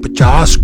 50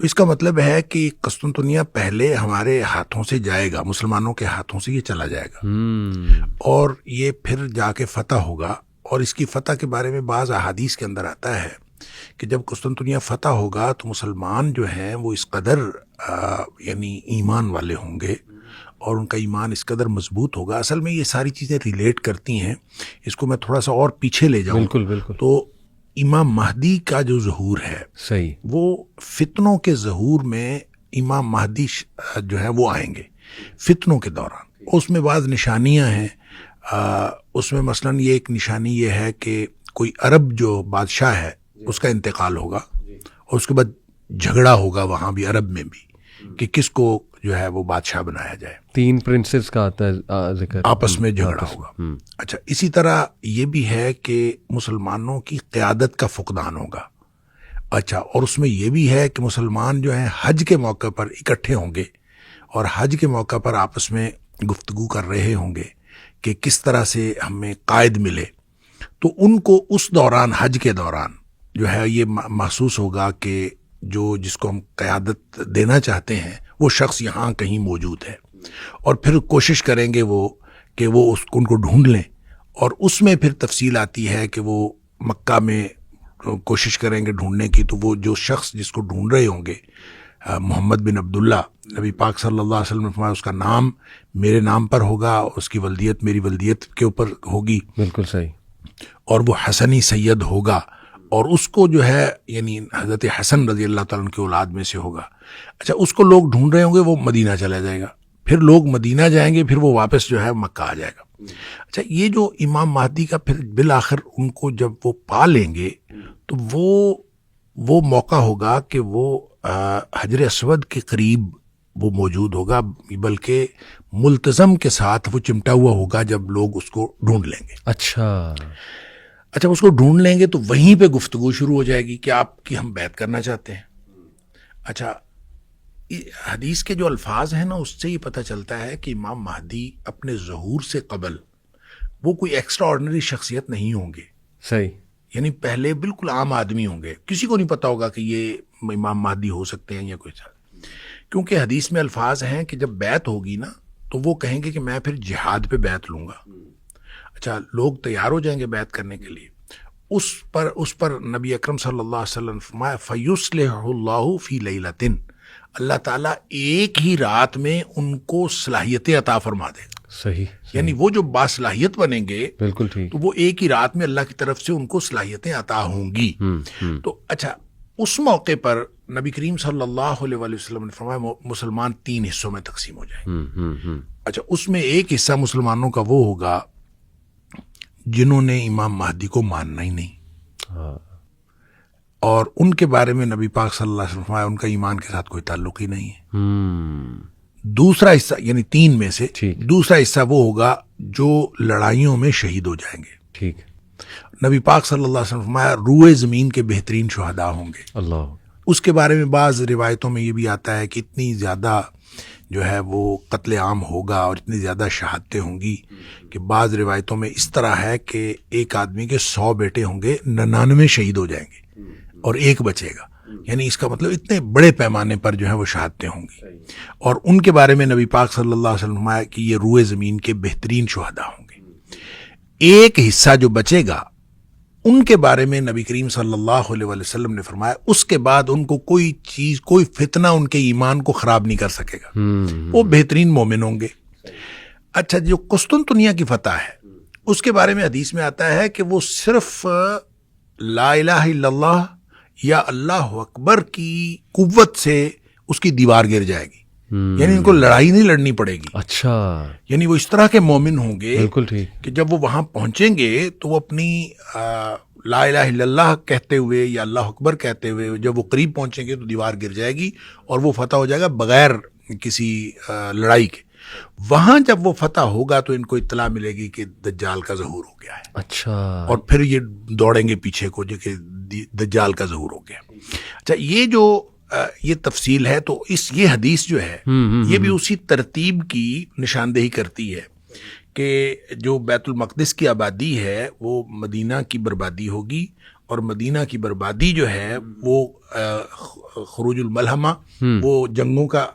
تو اس کا مطلب ہے کہ قسطنطنیہ پہلے ہمارے ہاتھوں سے جائے گا، مسلمانوں کے ہاتھوں سے یہ چلا جائے گا، اور یہ پھر جا کے فتح ہوگا. اور اس کی فتح کے بارے میں بعض احادیث کے اندر آتا ہے کہ جب قسطنطنیہ فتح ہوگا تو مسلمان جو ہیں وہ اس قدر یعنی ایمان والے ہوں گے اور ان کا ایمان اس قدر مضبوط ہوگا. اصل میں یہ ساری چیزیں ریلیٹ کرتی ہیں. اس کو میں تھوڑا سا اور پیچھے لے جاؤں. بالکل بالکل. تو امام مہدی کا جو ظہور ہے صحیح، وہ فتنوں کے ظہور میں امام مہدی جو ہے وہ آئیں گے فتنوں کے دوران. اس میں بعض نشانیاں ہیں. اس میں مثلاً یہ ایک نشانی یہ ہے کہ کوئی عرب جو بادشاہ ہے اس کا انتقال ہوگا، اور اس کے بعد جھگڑا ہوگا وہاں بھی عرب میں بھی کہ کس کو جو ہے وہ بادشاہ بنایا جائے. 3 پرنسز کا آتا ہے ذکر، آپس میں جھگڑا ہوگا. اچھا، اسی طرح یہ بھی ہے کہ مسلمانوں کی قیادت کا فقدان ہوگا. اچھا، اور اس میں یہ بھی ہے کہ مسلمان جو ہیں حج کے موقع پر اکٹھے ہوں گے اور حج کے موقع پر آپس میں گفتگو کر رہے ہوں گے کہ کس طرح سے ہمیں قائد ملے. تو ان کو اس دوران، حج کے دوران جو ہے یہ محسوس ہوگا کہ جس کو ہم قیادت دینا چاہتے ہیں وہ شخص یہاں کہیں موجود ہے، اور پھر کوشش کریں گے وہ کہ وہ ان کو ڈھونڈ لیں. اور اس میں پھر تفصیل آتی ہے کہ وہ مکہ میں کوشش کریں گے ڈھونڈنے کی. تو وہ جو شخص جس کو ڈھونڈ رہے ہوں گے محمد بن عبداللہ، نبی پاک صلی اللہ علیہ وسلم نے فرمایا اس کا نام میرے نام پر ہوگا، اس کی ولدیت میری ولدیت کے اوپر ہوگی. بالکل صحیح. اور وہ حسنی سید ہوگا، اور اس کو جو ہے یعنی حضرت حسن رضی اللہ تعالیٰ عنہ کی اولاد میں سے ہوگا. اچھا، اس کو لوگ ڈھونڈ رہے ہوں گے، وہ مدینہ چلا جائے گا، پھر لوگ مدینہ جائیں گے، پھر وہ واپس جو ہے مکہ آ جائے گا. اچھا، یہ جو امام مہدی کا پھر بالآخر ان کو جب وہ پا لیں گے تو وہ موقع ہوگا کہ وہ حجر اسود کے قریب وہ موجود ہوگا، بلکہ ملتزم کے ساتھ وہ چمٹا ہوا ہوگا جب لوگ اس کو ڈھونڈ لیں گے. اچھا، اس کو ڈھونڈ لیں گے تو وہیں پہ گفتگو شروع ہو جائے گی کہ آپ کی ہم بیعت کرنا چاہتے ہیں. اچھا، حدیث کے جو الفاظ ہیں نا، اس سے یہ پتہ چلتا ہے کہ امام مہدی اپنے ظہور سے قبل وہ کوئی ایکسٹرا آرڈنری شخصیت نہیں ہوں گے. صحیح. یعنی پہلے بالکل عام آدمی ہوں گے، کسی کو نہیں پتا ہوگا کہ یہ امام مہدی ہو سکتے ہیں یا کوئی ساتھ. کیونکہ حدیث میں الفاظ ہیں کہ جب بیعت ہوگی نا تو وہ کہیں گے کہ میں پھر جہاد پہ بیعت لوں گا. اچھا، لوگ تیار ہو جائیں گے بیعت کرنے کے لیے. اس پر نبی اکرم صلی اللہ علیہ وسلم فرمایا فَيُصْلِحُ اللَّهُ فِي لَيْلَةٍ، اللہ تعالیٰ ایک ہی رات میں ان کو صلاحیتیں عطا فرما دے گا. صحیح. یعنی وہ جو باصلاحیت بنیں گے، بالکل ٹھیک، تو وہ ایک ہی رات میں اللہ کی طرف سے ان کو صلاحیتیں عطا ہوں گی. تو اچھا، اس موقع پر نبی کریم صلی اللہ علیہ وسلم نے فرمایا مسلمان 3 حصوں میں تقسیم ہو جائیں. اچھا، اس میں ایک حصہ مسلمانوں کا وہ ہوگا جنہوں نے امام مہدی کو ماننا ہی نہیں، اور ان کے بارے میں نبی پاک صلی اللہ علیہ وسلم فرمایا ان کا ایمان کے ساتھ کوئی تعلق ہی نہیں ہے. دوسرا حصہ یعنی 3 میں سے دوسرا حصہ وہ ہوگا جو لڑائیوں میں شہید ہو جائیں گے. ٹھیک. نبی پاک صلی اللہ علیہ وسلم فرمایا روئے زمین کے بہترین شہداء ہوں گے. اللہ. اس کے بارے میں بعض روایتوں میں یہ بھی آتا ہے کہ اتنی زیادہ جو ہے وہ قتل عام ہوگا اور اتنی زیادہ شہادتیں ہوں گی کہ بعض روایتوں میں اس طرح ہے کہ ایک آدمی کے 100 بیٹے ہوں گے، 99 شہید ہو جائیں گے اور ایک بچے گا. یعنی اس کا مطلب اتنے بڑے پیمانے پر جو ہے وہ شہادتیں ہوں گی. اور ان کے بارے میں نبی پاک صلی اللہ علیہ وسلم نے فرمایا کہ یہ روئے زمین کے بہترین شہداء ہوں گے. ایک حصہ جو بچے گا ان کے بارے میں نبی کریم صلی اللہ علیہ وسلم نے فرمایا اس کے بعد ان کو کوئی چیز، کوئی فتنہ ان کے ایمان کو خراب نہیں کر سکے گا، وہ بہترین مومن ہوں گے. اچھا، جو قسطنطنیہ کی فتح ہے اس کے بارے میں حدیث میں آتا ہے کہ وہ صرف لا الہ الا اللہ یا اللہ اکبر کی قوت سے اس کی دیوار گر جائے گی. یعنی ان کو لڑائی نہیں لڑنی پڑے گی. اچھا، یعنی وہ اس طرح کے مومن ہوں گے بالکل ٹھیک کہ جب وہ وہاں پہنچیں گے تو وہ اپنی لا الہ الا اللہ کہتے ہوئے یا اللہ اکبر کہتے ہوئے جب وہ قریب پہنچیں گے تو دیوار گر جائے گی اور وہ فتح ہو جائے گا بغیر کسی لڑائی کے. وہاں جب وہ فتح ہوگا تو ان کو اطلاع ملے گی کہ دجال کا ظہور ہو گیا ہے. اچھا، اور پھر یہ دوڑیں گے پیچھے کو جو کہ دجال کا ظہور ہو گیا. اچھا، یہ جو یہ تفصیل ہے تو یہ حدیث جو ہے یہ بھی اسی ترتیب کی نشاندہی کرتی ہے کہ جو بیت المقدس کی آبادی ہے وہ مدینہ کی بربادی ہوگی اور مدینہ کی بربادی جو ہے وہ خروج الملحمہ، وہ جنگوں کا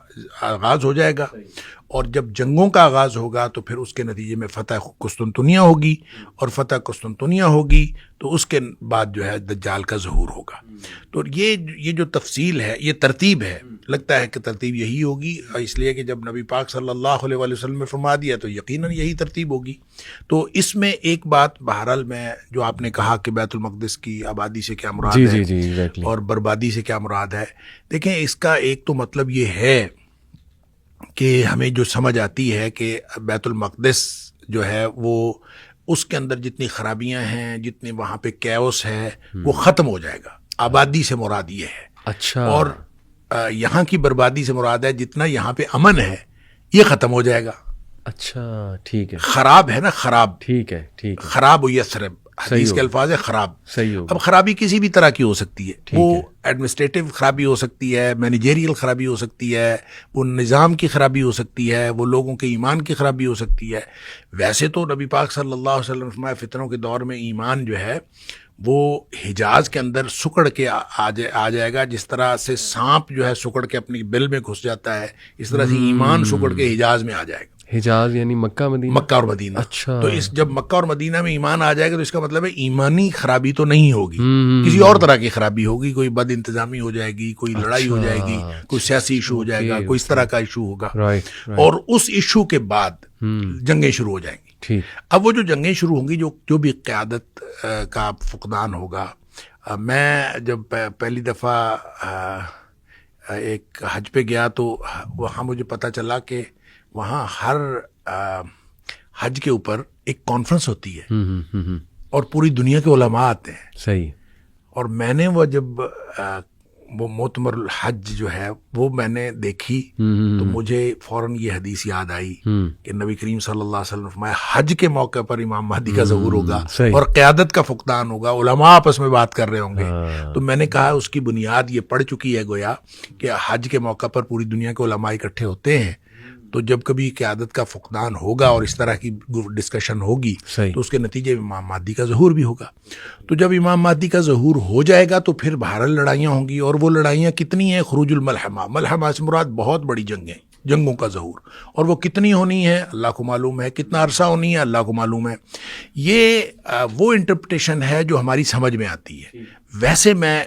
آغاز ہو جائے گا، اور جب جنگوں کا آغاز ہوگا تو پھر اس کے نتیجے میں فتح قسطنطنیہ ہوگی، اور فتح قسطنطنیہ ہوگی تو اس کے بعد جو ہے دجال کا ظہور ہوگا۔ تو یہ جو تفصیل ہے، یہ ترتیب ہے، لگتا ہے کہ ترتیب یہی ہوگی، اس لیے کہ جب نبی پاک صلی اللہ علیہ وآلہ وسلم نے فرما دیا تو یقیناً یہی ترتیب ہوگی۔ تو اس میں ایک بات بہرحال میں جو آپ نے کہا کہ بیت المقدس کی آبادی سے کیا مراد ہے اور بربادی سے کیا مراد ہے، دیکھیں اس کا ایک تو مطلب یہ ہے کہ ہمیں جو سمجھ آتی ہے کہ بیت المقدس جو ہے وہ اس کے اندر جتنی خرابیاں ہیں، جتنے وہاں پہ کیوس ہے، وہ ختم ہو جائے گا۔ آبادی سے مراد یہ ہے۔ اچھا، اور یہاں کی بربادی سے مراد ہے جتنا یہاں پہ امن ہے یہ ختم ہو جائے گا۔ اچھا ٹھیک ہے، خراب ہے نا، خراب، ٹھیک ہے ٹھیک ہے، خراب و یسرب، حدیث کے الفاظ ہے خراب۔ صحیح ہوگا۔ اب خرابی کسی بھی طرح کی ہو سکتی ہے، وہ ایڈمنسٹریٹو خرابی ہو سکتی ہے، مینیجریل خرابی ہو سکتی ہے، وہ نظام کی خرابی ہو سکتی ہے، وہ لوگوں کے ایمان کی خرابی ہو سکتی ہے۔ ویسے تو نبی پاک صلی اللہ علیہ وسلم فرمایا فتنوں کے دور میں ایمان جو ہے وہ حجاز کے اندر سکڑ کے آ جائے گا، جس طرح سے سانپ جو ہے سکڑ کے اپنی بل میں گھس جاتا ہے، اس طرح سے ایمان سکڑ کے حجاز میں آ جائے گا۔ حجاز یعنی مکہ مدینہ، مکہ اور مدینہ۔ اچھا، تو جب مکہ اور مدینہ میں ایمان آ جائے گا تو اس کا مطلب ہے ایمانی خرابی تو نہیں ہوگی، کسی اور طرح کی خرابی ہوگی، کوئی بد انتظامی ہو جائے گی، کوئی لڑائی ہو جائے گی، کوئی سیاسی ایشو ہو جائے گا، کوئی اس طرح کا ایشو ہوگا، اور اس ایشو کے بعد جنگیں شروع ہو جائیں گی۔ اب وہ جو جنگیں شروع ہوں گی، جو بھی قیادت کا فقدان ہوگا، میں جب پہلی دفعہ ایک حج پہ گیا تو وہاں مجھے پتہ چلا کہ وہاں ہر حج کے اوپر ایک کانفرنس ہوتی ہے اور پوری دنیا کے علماء آتے ہیں۔ صحیح۔ اور میں نے وہ جب وہ معتمر الحج جو ہے وہ میں نے دیکھی تو مجھے فوراً یہ حدیث یاد آئی کہ نبی کریم صلی اللہ علیہ وسلم نے فرمایا حج کے موقع پر امام مہدی کا ظہور ہوگا اور قیادت کا فقدان ہوگا، علماء آپس میں بات کر رہے ہوں گے۔ تو میں نے کہا اس کی بنیاد یہ پڑ چکی ہے گویا کہ حج کے موقع پر پوری دنیا کے علماء اکٹھے ہوتے ہیں، تو جب کبھی قیادت کا فقدان ہوگا اور اس طرح کی ڈسکشن ہوگی تو اس کے نتیجے میں امام مہدی کا ظہور بھی ہوگا۔ تو جب امام مہدی کا ظہور ہو جائے گا تو پھر بہرحال لڑائیاں ہوں گی، اور وہ لڑائیاں کتنی ہیں؟ خروج الملحمہ، ملحمہ سے مراد بہت بڑی جنگیں، جنگوں کا ظہور، اور وہ کتنی ہونی ہے اللہ کو معلوم ہے، کتنا عرصہ ہونی ہے اللہ کو معلوم ہے۔ یہ وہ انٹرپریٹیشن ہے جو ہماری سمجھ میں آتی ہے۔ ویسے میں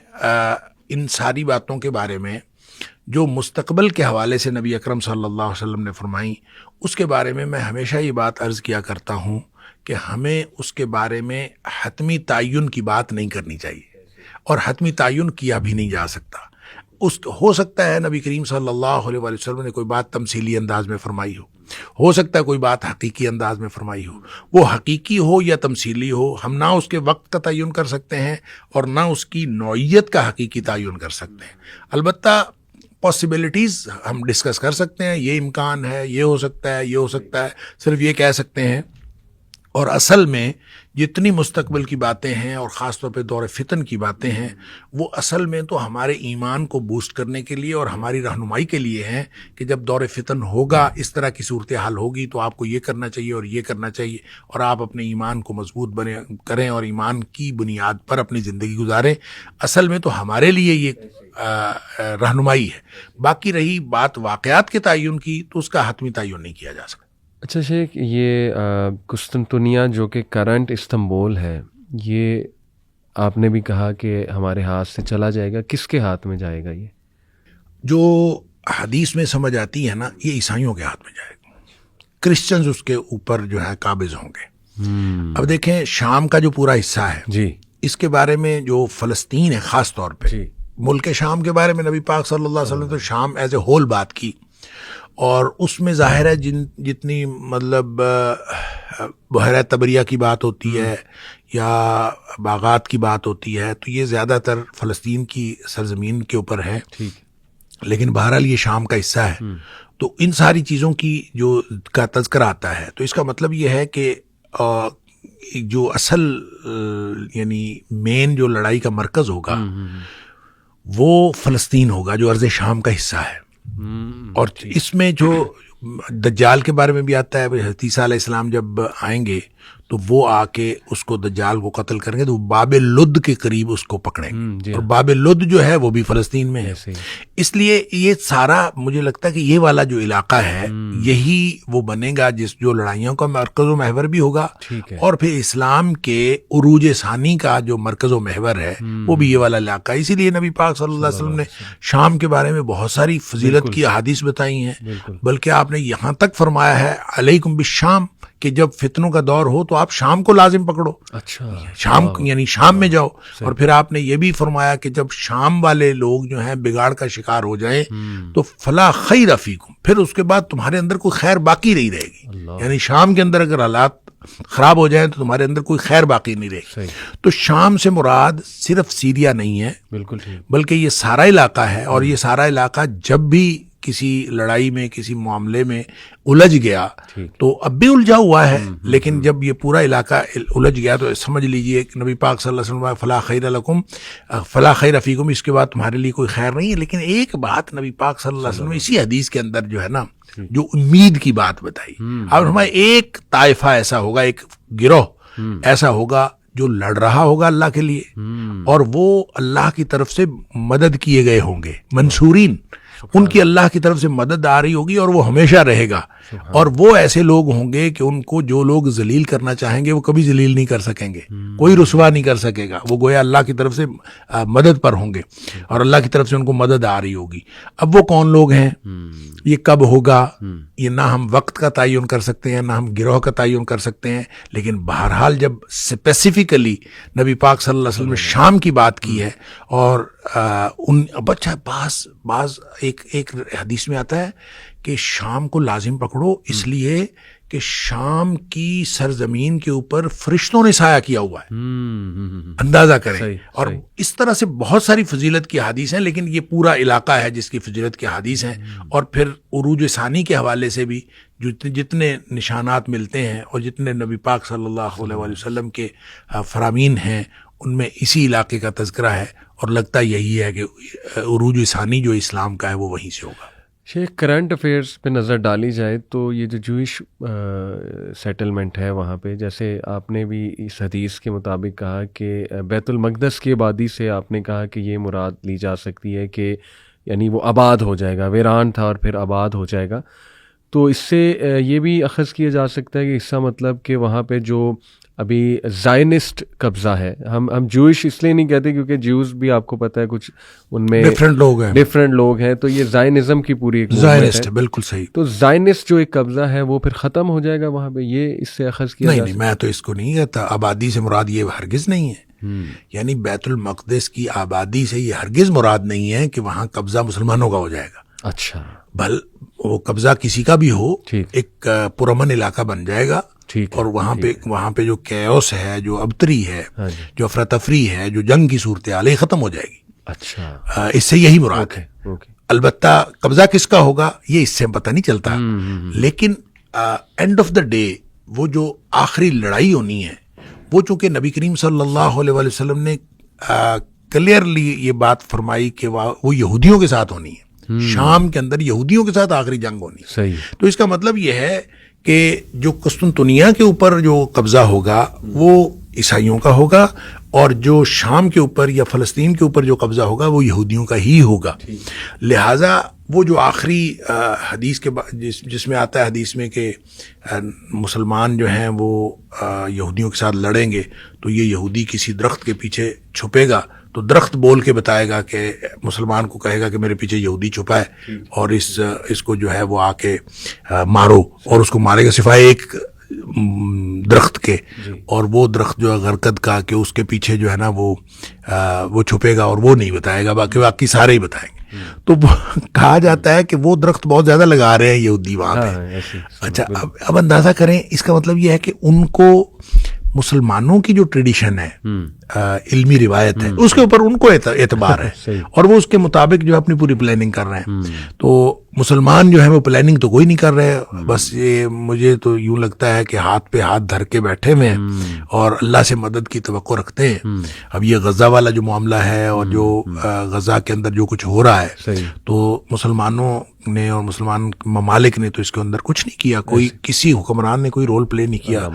ان ساری باتوں کے بارے میں جو مستقبل کے حوالے سے نبی اکرم صلی اللہ علیہ وسلم نے فرمائی، اس کے بارے میں ہمیشہ یہ بات عرض کیا کرتا ہوں کہ ہمیں اس کے بارے میں حتمی تعین کی بات نہیں کرنی چاہیے، اور حتمی تعین کیا بھی نہیں جا سکتا۔ ہو سکتا ہے نبی کریم صلی اللہ علیہ وآلہ وسلم نے کوئی بات تمثیلی انداز میں فرمائی ہو سکتا ہے کوئی بات حقیقی انداز میں فرمائی ہو، وہ حقیقی ہو یا تمثیلی ہو، ہم نہ اس کے وقت کا تعین کر سکتے ہیں اور نہ اس کی نوعیت کا حقیقی تعین کر سکتے ہیں۔ البتہ پاسبلٹیز ہم ڈسکس کر سکتے ہیں، یہ امکان ہے، یہ ہو سکتا ہے، یہ ہو سکتا ہے، صرف یہ کہہ سکتے ہیں۔ اور اصل میں جتنی مستقبل کی باتیں ہیں اور خاص طور پہ دور فتن کی باتیں ہیں، وہ اصل میں تو ہمارے ایمان کو بوسٹ کرنے کے لیے اور ہماری رہنمائی کے لیے ہیں کہ جب دور فتن ہوگا، اس طرح کی صورتحال ہوگی تو آپ کو یہ کرنا چاہیے اور یہ کرنا چاہیے، اور آپ اپنے ایمان کو مضبوط کریں اور ایمان کی بنیاد پر اپنی زندگی گزاریں۔ اصل میں تو ہمارے لیے یہ رہنمائی ہے۔ باقی رہی بات واقعات کے تعین کی تو اس کا حتمی تعین نہیں کیا جا سکتا۔ اچھا شیخ، یہ قسطنطنیہ جو کہ کرنٹ استنبول ہے، یہ آپ نے بھی کہا کہ ہمارے ہاتھ سے چلا جائے گا، کس کے ہاتھ میں جائے گا؟ یہ جو حدیث میں سمجھ آتی ہے نا، یہ عیسائیوں کے ہاتھ میں جائے گا، کرسچنز اس کے اوپر جو ہے قابض ہوں گے۔ اب دیکھیں شام کا جو پورا حصہ ہے جی، اس کے بارے میں جو فلسطین ہے خاص طور پہ، ملک شام کے بارے میں نبی پاک صلی اللہ علیہ وسلم نے تو شام ایز اے ہول بات کی، اور اس میں ظاہر ہے جتنی مطلب بحیرہ طبریہ کی بات ہوتی ہے یا باغات کی بات ہوتی ہے تو یہ زیادہ تر فلسطین کی سرزمین کے اوپر ہے، لیکن بہرحال یہ شام کا حصہ ہے۔ تو ان ساری چیزوں کی جو کا تذکرہ آتا ہے تو اس کا مطلب یہ ہے کہ جو اصل یعنی مین جو لڑائی کا مرکز ہوگا وہ فلسطین ہوگا، جو ارض شام کا حصہ ہے۔ اور اس میں جو دجال کے بارے میں بھی آتا ہے، حضرت عیسیٰ علیہ السلام جب آئیں گے تو وہ آ کے اس کو دجال کو قتل کریں گے تو باب لد کے قریب اس کو پکڑیں گے، اور باب لد جو ہے وہ بھی فلسطین میں ہے۔ اس لیے یہ سارا مجھے لگتا ہے کہ یہ والا جو علاقہ ہے یہی وہ بنے گا جو لڑائیوں کا مرکز و محور بھی ہوگا، اور پھر اسلام کے عروج ثانی کا جو مرکز و محور ہے وہ بھی یہ والا علاقہ ہے۔ اسی لیے نبی پاک صلی اللہ علیہ وسلم نے شام کے بارے میں بہت ساری فضیلت کی احادیث بتائی ہیں، بلکہ آپ نے یہاں تک فرمایا ہے علیکم بالشام کہ جب فتنوں کا دور ہو تو آپ شام کو لازم پکڑو، شام یعنی شام میں جاؤ، اور پھر آپ نے یہ بھی فرمایا کہ جب شام والے لوگ جو ہیں بگاڑ کا شکار ہو جائیں تو فلا خیر فیکم، پھر اس کے بعد تمہارے اندر کوئی خیر باقی نہیں رہے گی، یعنی شام کے اندر اگر حالات خراب ہو جائیں تو تمہارے اندر کوئی خیر باقی نہیں رہے گی۔ تو شام سے مراد صرف سیریا نہیں ہے، بلکہ یہ سارا علاقہ ہے، اور یہ سارا علاقہ جب بھی کسی لڑائی میں کسی معاملے میں الجھ گیا تو اب بھی الجھا ہوا ہے، لیکن جب یہ پورا علاقہ الجھ گیا تو سمجھ لیجئے کہ نبی پاک صلی اللہ علیہ وسلم فلا خیر لکم فلا خیر فیکم، اس کے بعد تمہارے لیے کوئی خیر نہیں ہے۔ لیکن ایک بات نبی پاک صلی اللہ علیہ وسلم اسی حدیث کے اندر جو ہے نا جو امید کی بات بتائی، اب ہمارا ایک طائفہ ایسا ہوگا، ایک گروہ ایسا ہوگا جو لڑ رہا ہوگا اللہ کے لیے، اور وہ اللہ کی طرف سے مدد کیے گئے ہوں گے، منصورین، ان کی اللہ کی طرف سے مدد آ رہی ہوگی اور وہ ہمیشہ رہے گا، اور وہ ایسے لوگ ہوں گے کہ ان کو جو لوگ ذلیل کرنا چاہیں گے وہ کبھی ذلیل نہیں کر سکیں گے، کوئی رسوا نہیں کر سکے گا، وہ گویا اللہ کی طرف سے مدد پر ہوں گے اور اللہ کی طرف سے ان کو مدد آ رہی ہوگی۔ اب وہ کون لوگ ہیں، یہ کب ہوگا، یہ نہ ہم وقت کا تعین کر سکتے ہیں نہ ہم گروہ کا تعین کر سکتے ہیں، لیکن بہرحال جب اسپیسیفکلی نبی پاک صلی اللہ علیہ وسلم نے شام کی بات کی ہے، اور بچہ بعض ایک حدیث میں آتا ہے کہ شام کو لازم پکڑو اس لیے کہ شام کی سرزمین کے اوپر فرشتوں نے سایہ کیا ہوا ہے، اندازہ کریں، اور اس طرح سے بہت ساری فضیلت کی حدیث ہیں، لیکن یہ پورا علاقہ ہے جس کی فضیلت کی حدیث ہیں، اور پھر عروج ثانی کے حوالے سے بھی جتنے نشانات ملتے ہیں اور جتنے نبی پاک صلی اللہ علیہ وسلم کے فرامین ہیں ان میں اسی علاقے کا تذکرہ ہے، اور لگتا یہی ہے کہ عروج ثانی جو اسلام کا ہے وہ وہیں سے ہوگا۔ شیخ، کرنٹ افیئرز پہ نظر ڈالی جائے تو یہ جو جوئش سیٹلمنٹ ہے وہاں پہ، جیسے آپ نے بھی اس حدیث کے مطابق کہا کہ بیت المقدس کی آبادی سے آپ نے کہا کہ یہ مراد لی جا سکتی ہے کہ یعنی وہ آباد ہو جائے گا، ویران تھا اور پھر آباد ہو جائے گا، تو اس سے یہ بھی اخذ کیا جا سکتا ہے کہ اس کا مطلب کہ وہاں پہ جو ابھی زائنسٹ قبضہ ہے، ہم جوئش اس لیے نہیں کہتے کیونکہ جیوز بھی آپ کو پتہ ہے کچھ ان میں ڈفرینٹ لوگ ہیں، تو یہ زائنزم کی پوری ایک زائنسٹ ہے، بالکل صحیح۔ تو زائنسٹ جو ایک قبضہ ہے وہ پھر ختم ہو جائے گا وہاں پہ، یہ اس سے اخذ کیا نہیں، میں تو اس کو نہیں کہتا، آبادی سے مراد یہ ہرگز نہیں ہے، یعنی بیت المقدس کی آبادی سے یہ ہرگز مراد نہیں ہے کہ وہاں قبضہ مسلمانوں کا ہو جائے گا، اچھا، بل وہ قبضہ کسی کا بھی ہو، ایک پرامن علاقہ بن جائے گا، اور وہاں پہ جو کیوس ہے، جو ابتری ہے، جو افراتفری ہے، جو جنگ کی صورتحال ہے ختم ہو جائے گی۔ اچھا، اس سے یہی مراد ہے۔ البتہ قبضہ کس کا ہوگا یہ اس سے پتہ نہیں چلتا، لیکن اینڈ آف دا ڈے وہ جو آخری لڑائی ہونی ہے وہ چونکہ نبی کریم صلی اللہ علیہ وسلم نے کلیئرلی یہ بات فرمائی کہ وہ یہودیوں کے ساتھ ہونی ہے، شام کے اندر یہودیوں کے ساتھ آخری جنگ ہونی ہے۔ صحیح۔ تو اس کا مطلب یہ ہے کہ جو قسطنطنیہ کے اوپر جو قبضہ ہوگا وہ عیسائیوں کا ہوگا، اور جو شام کے اوپر یا فلسطین کے اوپر جو قبضہ ہوگا وہ یہودیوں کا ہی ہوگا۔ لہٰذا وہ جو آخری حدیث کے جس میں آتا ہے حدیث میں کہ مسلمان جو ہیں وہ یہودیوں کے ساتھ لڑیں گے تو یہ یہودی کسی درخت کے پیچھے چھپے گا، تو درخت بول کے بتائے گا کہ مسلمان کو کہے گا کہ میرے پیچھے یہودی چھپا ہے، اور اس کو جو ہے وہ آ کے مارو، اور اس کو مارے گا سوائے ایک درخت کے، اور وہ درخت جو ہے غرقد کا کہ اس کے پیچھے جو ہے نا وہ چھپے گا اور وہ نہیں بتائے گا، باقی سارے ہی بتائیں گے۔ تو کہا جاتا ہے کہ وہ درخت بہت زیادہ لگا رہے ہیں یہودی وہاں پہ۔ اچھا، اب اندازہ کریں، اس کا مطلب یہ ہے کہ ان کو مسلمانوں کی جو ٹریڈیشن ہے علمی روایت ہے اس کے اوپر ان کو اعتبار ہے اور وہ اس کے مطابق جو اپنی پوری پلاننگ کر رہے ہیں. تو مسلمان جو ہے وہ پلاننگ تو کوئی نہیں کر رہے, بس یہ مجھے تو یوں لگتا ہے کہ ہاتھ پہ ہاتھ دھر کے بیٹھے ہوئے ہیں اور اللہ سے مدد کی توقع رکھتے ہیں. اب یہ غزہ والا جو معاملہ ہے اور جو غزہ کے اندر جو کچھ ہو رہا ہے تو مسلمانوں نے اور مسلمان ممالک نے تو اس کے اندر کچھ نہیں کیا, کوئی کسی حکمران نے کوئی رول پلے نہیں کیا.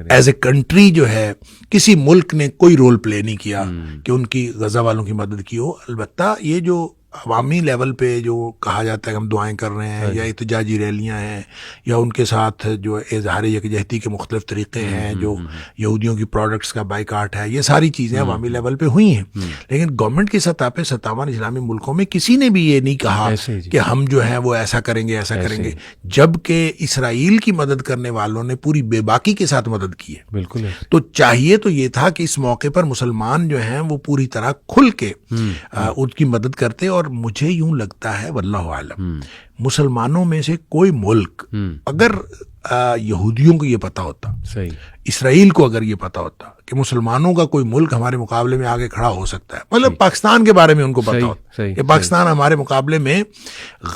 ایز اے کنٹری جو ہے کسی ملک نے کوئی رول پلے نہیں کیا کہ ان کی غزہ والوں کی مدد کی ہو. البتہ یہ جو عوامی لیول پہ جو کہا جاتا ہے کہ ہم دعائیں کر رہے ہیں یا احتجاجی ریلیاں ہیں یا ان کے ساتھ جو اظہار یکجہتی کے مختلف طریقے ہیں, جو یہودیوں کی پروڈکٹس کا بائیکاٹ ہے, یہ ساری چیزیں عوامی لیول پہ ہوئی ہیں. لیکن گورنمنٹ کی سطح پہ 57 اسلامی ملکوں میں کسی نے بھی یہ نہیں کہا کہ ہم جو ہیں وہ ایسا کریں گے ایسا کریں گے, جبکہ اسرائیل کی مدد کرنے والوں نے پوری بے باکی کے ساتھ مدد کی ہے. بالکل. تو چاہیے تو یہ تھا کہ اس موقع پر مسلمان جو ہیں وہ پوری طرح کھل کے ان کی مدد کرتے. اور مجھے یوں لگتا ہے واللہ عالم مسلمانوں میں سے کوئی ملک اگر یہودیوں کو یہ پتا ہوتا, اسرائیل کو اگر یہ پتا ہوتا کہ مسلمانوں کا کوئی ملک ہمارے مقابلے میں آگے کھڑا ہو سکتا ہے, مطلب پاکستان کے بارے میں ان کو پتا ہوتا کہ پاکستان ہمارے مقابلے میں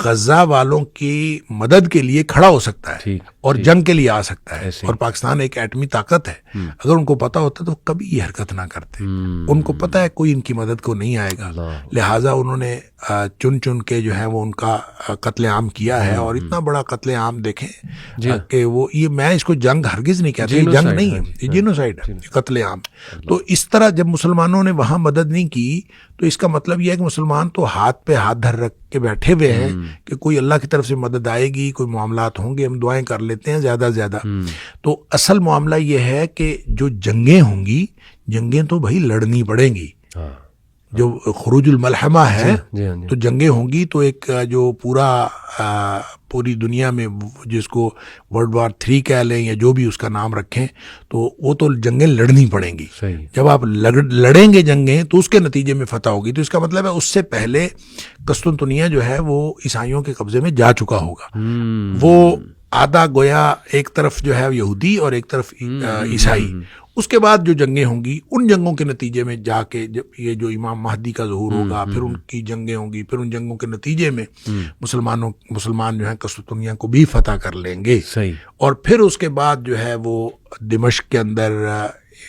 غزہ والوں کی مدد کے لیے کھڑا ہو سکتا ہے اور جنگ کے لیے آ سکتا ہے, اور پاکستان ایک ایٹمی طاقت ہے, اگر ان کو پتا ہوتا تو کبھی یہ حرکت نہ کرتے. ان کو پتا ہے کوئی ان کی مدد کو نہیں آئے گا, لہٰذا انہوں نے چن چن کے جو ہے وہ ان کا قتل عام کیا ہے. اور اتنا بڑا قتل عام دیکھیں کہ وہ یہ میں اس کو جنگ ہرگز نہیں کہتا, یہ جنگ نہیں ہے, یہ جینوسائیڈ ہے, قتل عام. تو اس طرح جب مسلمانوں نے وہاں مدد نہیں کی تو اس کا مطلب یہ ہے کہ مسلمان تو ہاتھ پہ ہاتھ دھر رکھ کے بیٹھے ہوئے ہیں کہ کوئی اللہ کی طرف سے مدد آئے گی, کوئی معاملات ہوں گے, ہم دعائیں کر لیتے ہیں زیادہ سے زیادہ. تو اصل معاملہ یہ ہے کہ جو جنگیں ہوں گی, جنگیں تو بھائی لڑنی پڑیں گی. جو خروج الملحمہ ہے تو جنگیں ہوں گی, تو ایک جو پوری دنیا میں جس کو ورلڈ وار 3 کہہ لیں یا جو بھی اس کا نام رکھیں, تو وہ تو جنگیں لڑنی پڑیں گی. جب آپ لڑیں گے جنگیں تو اس کے نتیجے میں فتح ہوگی. تو اس کا مطلب ہے اس سے پہلے قسطنطنیہ جو ہے وہ عیسائیوں کے قبضے میں جا چکا ہوگا. وہ آدھا گویا ایک طرف جو ہے یہودی اور ایک طرف عیسائی. اس کے بعد جو جنگیں ہوں گی ان جنگوں کے نتیجے میں جا کے جب یہ جو امام مہدی کا ظہور ہوگا, پھر ان کی جنگیں ہوں گی, پھر ان جنگوں کے نتیجے میں مسلمان جو ہیں قسطنطنیہ کو بھی فتح کر لیں گے. اور پھر اس کے بعد جو ہے وہ دمشق کے اندر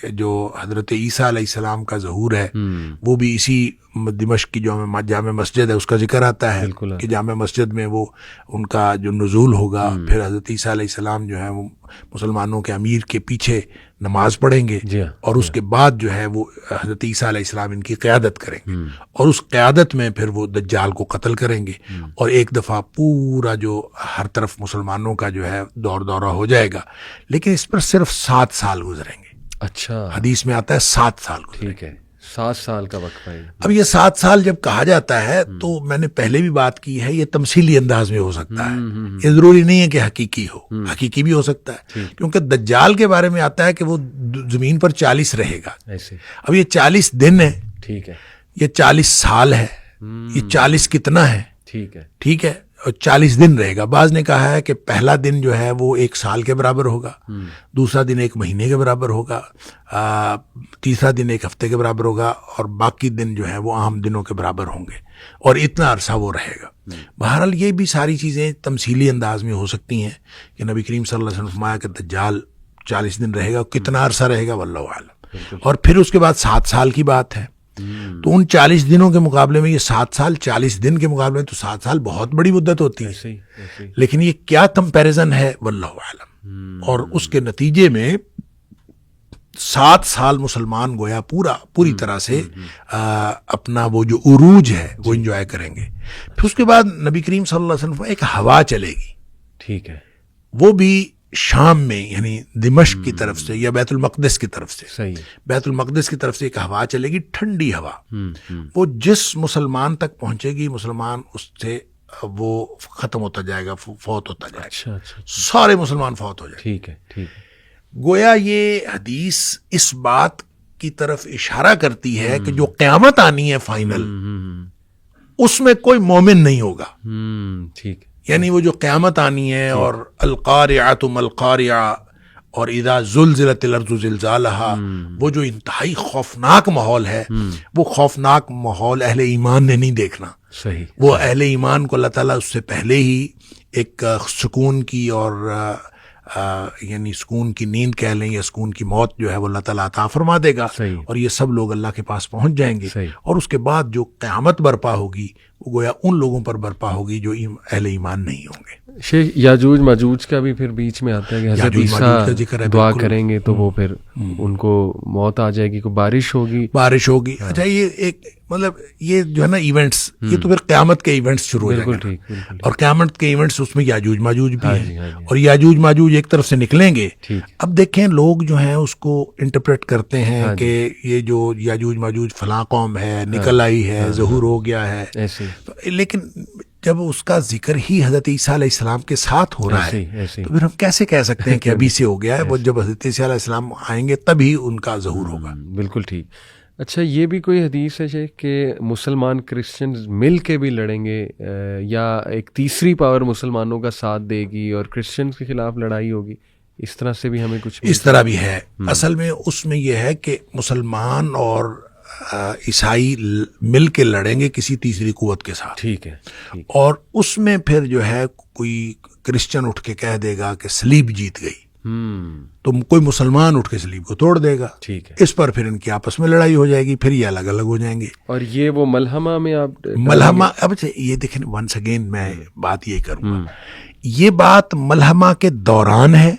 جو حضرت عیسیٰ علیہ السلام کا ظہور ہے وہ بھی اسی دمشق کی جو جامع مسجد ہے اس کا ذکر آتا ہے کہ جامع مسجد میں وہ ان کا جو نزول ہوگا. پھر حضرت عیسیٰ علیہ السلام جو ہے وہ مسلمانوں کے امیر کے پیچھے نماز پڑھیں گے, اور اس کے بعد جو ہے وہ حضرت عیسیٰ علیہ السلام ان کی قیادت کریں گے, اور اس قیادت میں پھر وہ دجال کو قتل کریں گے, اور ایک دفعہ پورا جو ہر طرف مسلمانوں کا جو ہے دورہ ہو جائے گا. لیکن اس پر صرف 7 سال گزریں گے. اچھا, حدیث میں آتا ہے 7 سال گزریں گے. 7 سال کا وقفہ ہے. اب یہ 7 سال جب کہا جاتا ہے تو میں نے پہلے بھی بات کی ہے, یہ تمثیلی انداز میں ہو سکتا ہے, یہ ضروری نہیں ہے کہ حقیقی ہو, حقیقی بھی ہو سکتا ہے, کیونکہ دجال کے بارے میں آتا ہے کہ وہ زمین پر 40 رہے گا. اب یہ 40 دن ہے, ٹھیک ہے, یہ 40 سال ہے, یہ 40 کتنا ہے, ٹھیک ہے, اور 40 دن رہے گا. بعض نے کہا ہے کہ پہلا دن جو ہے وہ 1 سال کے برابر ہوگا, دوسرا دن 1 مہینے کے برابر ہوگا, تیسرا دن 1 ہفتے کے برابر ہوگا, اور باقی دن جو ہے وہ عام دنوں کے برابر ہوں گے, اور اتنا عرصہ وہ رہے گا. بہرحال یہ بھی ساری چیزیں تمثیلی انداز میں ہو سکتی ہیں کہ نبی کریم صلی اللہ علیہ وسلم فرمایا کہ دجال 40 دن رہے گا, کتنا عرصہ رہے گا واللہ اعلم. اور پھر اس کے بعد 7 سال کی بات ہے. تو ان 40 دنوں کے مقابلے میں یہ 7 سال 40 دن کے مقابلے میں تو 7 سال بہت بڑی مدت ہوتی ہے. لیکن یہ کیا کمپیریزن ہے واللہ اعلم. اور اس کے نتیجے میں 7 سال مسلمان گویا پوری طرح سے اپنا وہ جو عروج ہے وہ انجوائے کریں گے. پھر اس کے بعد نبی کریم صلی اللہ علیہ وسلم ایک ہوا چلے گی, ٹھیک ہے, وہ بھی شام میں یعنی دمشق کی طرف سے یا بیت المقدس کی طرف سے, بیت المقدس کی طرف سے ایک ہوا چلے گی, ٹھنڈی ہوا. وہ جس مسلمان تک پہنچے گی مسلمان اس سے وہ ختم ہوتا جائے گا, فوت ہوتا جائے گا, سارے مسلمان فوت ہو جائیں گے. ٹھیک ہے. گویا یہ حدیث اس بات کی طرف اشارہ کرتی ہے کہ جو قیامت آنی ہے فائنل, اس میں کوئی مومن نہیں ہوگا. ٹھیک, یعنی وہ جو قیامت آنی ہے اور القارعۃ ما القارعہ اور اذا زلزلت الارض زلزالہا، وہ جو انتہائی خوفناک ماحول ہے، وہ خوفناک ماحول اہل ایمان نے نہیں دیکھنا. صحیح. وہ اہل ایمان کو اللہ تعالیٰ اس سے پہلے ہی ایک سکون کی اور یعنی سکون کی نیند کہہ لیں یا سکون کی موت جو ہے وہ اللہ تعالیٰ عطا فرما دے گا. صحیح. اور یہ سب لوگ اللہ کے پاس پہنچ جائیں گے. صحیح. اور اس کے بعد جو قیامت برپا ہوگی وہ گویا ان لوگوں پر برپا ہوگی جو اہل ایمان نہیں ہوں گے. شیخ یاجوج ماجوج کا بھی پھر بیچ میں آتا ہے کہ حضرت یاجوج ماجوج کا ذکر ہے، عیسیٰ دعا بالکل. کریں گے تو وہ پھر ان کو موت آ جائے گی، کوئی بارش ہوگی. اچھا یہ ایک مطلب یہ جو ہے نا ایونٹس، یہ تو پھر قیامت کے ایونٹس شروع ہو جائیں بالکل گے. ٹھیک، بالکل. اور قیامت کے ایونٹس اس میں یاجوج ماجوج بھی ہاں ہیں. جی، ہاں جی. اور یاجوج ماجوج ایک طرف سے نکلیں گے. ٹھیک. اب دیکھیں لوگ جو ہیں اس کو انٹرپریٹ کرتے ہیں ہاں جی. کہ یہ جو یاجوج ماجوج فلاں قوم ہے، نکل آئی ہے، ظہور ہو گیا ہے. ایسے لیکن جب اس کا ذکر ہی حضرت عیسیٰ علیہ السلام کے ساتھ ہو رہا ہے ایسے تو پھر ہم کیسے کہہ سکتے ہیں کہ ابھی سے ہو گیا ہے؟ وہ جب حضرت عیسیٰ علیہ السلام آئیں گے تبھی ان کا ظہور ہوگا. بالکل ٹھیک. اچھا یہ بھی کوئی حدیث ہے شیخ کہ مسلمان کرسچنز مل کے بھی لڑیں گے یا ایک تیسری پاور مسلمانوں کا ساتھ دے گی اور کرسچنز کے خلاف لڑائی ہوگی؟ اس طرح سے بھی ہمیں کچھ اس طرح بھی ہے. اصل میں اس میں یہ ہے کہ مسلمان اور عیسائی مل کے لڑیں گے کسی تیسری قوت کے ساتھ. ٹھیک ہے. اور اس میں پھر جو ہے کوئی کرسچن اٹھ کے کہہ دے گا کہ صلیب جیت گئی تو کوئی مسلمان اٹھ کے صلیب کو توڑ دے گا. ٹھیک ہے. اس پر پھر ان کی آپس میں لڑائی ہو جائے گی، پھر یہ الگ الگ ہو جائیں گے. اور یہ وہ ملحمہ میں آپ ملحمہ، اب یہ دیکھیں ونس اگین میں بات یہ کروں گا، یہ بات ملحمہ کے دوران ہے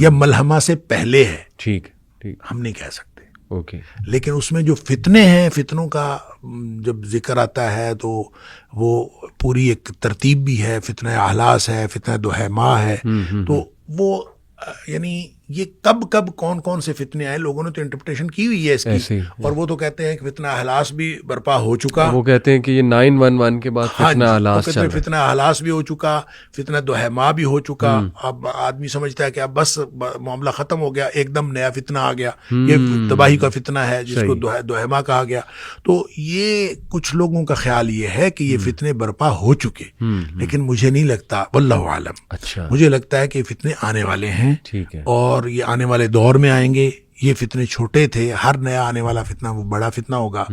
یا ملحمہ سے پہلے ہے، ٹھیک ٹھیک ہم نہیں کہہ سکتے. اوکے. لیکن اس میں جو فتنے ہیں، فتنوں کا جب ذکر آتا ہے تو وہ پوری ایک ترتیب بھی ہے. فتنہ احلاس ہے، فتنہ دہیما ہے. تو وہ یعنی یہ کب کب کون کون سے فتنے آئے لوگوں نے تو انٹرپریٹیشن کی ہوئی ہے اس کی. اور وہ تو کہتے ہیں کہ فتنہ احلاس بھی برپا ہو چکا. وہ کہتے ہیں کہ یہ 911 کے بعد فتنہ احلاس چل رہا ہے. فتنہ احلاس بھی ہو چکا، فتنہ دہیما بھی ہو چکا. اب آدمی سمجھتا ہے کہ اب بس معاملہ ختم ہو گیا، ایک دم نیا فتنہ آ گیا. یہ تباہی کا فتنہ ہے جس کو دہیما کہا گیا. تو یہ کچھ لوگوں کا خیال یہ ہے کہ یہ فتنے برپا ہو چکے، لیکن مجھے نہیں لگتا، واللہ عالم. اچھا. مجھے لگتا ہے کہ یہ فتنے آنے والے ہیں. ٹھیک ہے. اور یہ آنے والے دور میں آئیں گے. یہ فتنے چھوٹے تھے، ہر نیا آنے والا فتنہ وہ بڑا فتنہ ہوگا.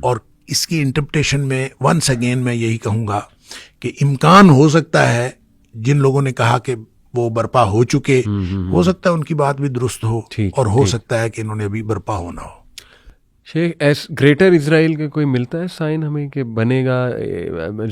اور اس کی انٹرپریٹیشن میں ونس اگین میں یہی کہوں گا کہ امکان ہو سکتا ہے جن لوگوں نے کہا کہ وہ برپا ہو چکے، ہو سکتا ہے ان کی بات بھی درست ہو، اور ہو سکتا ہے کہ انہوں نے ابھی برپا ہونا ہو. شیخ گریٹر اسرائیل کا کوئی ملتا ہے سائن ہمیں کہ بنے گا؟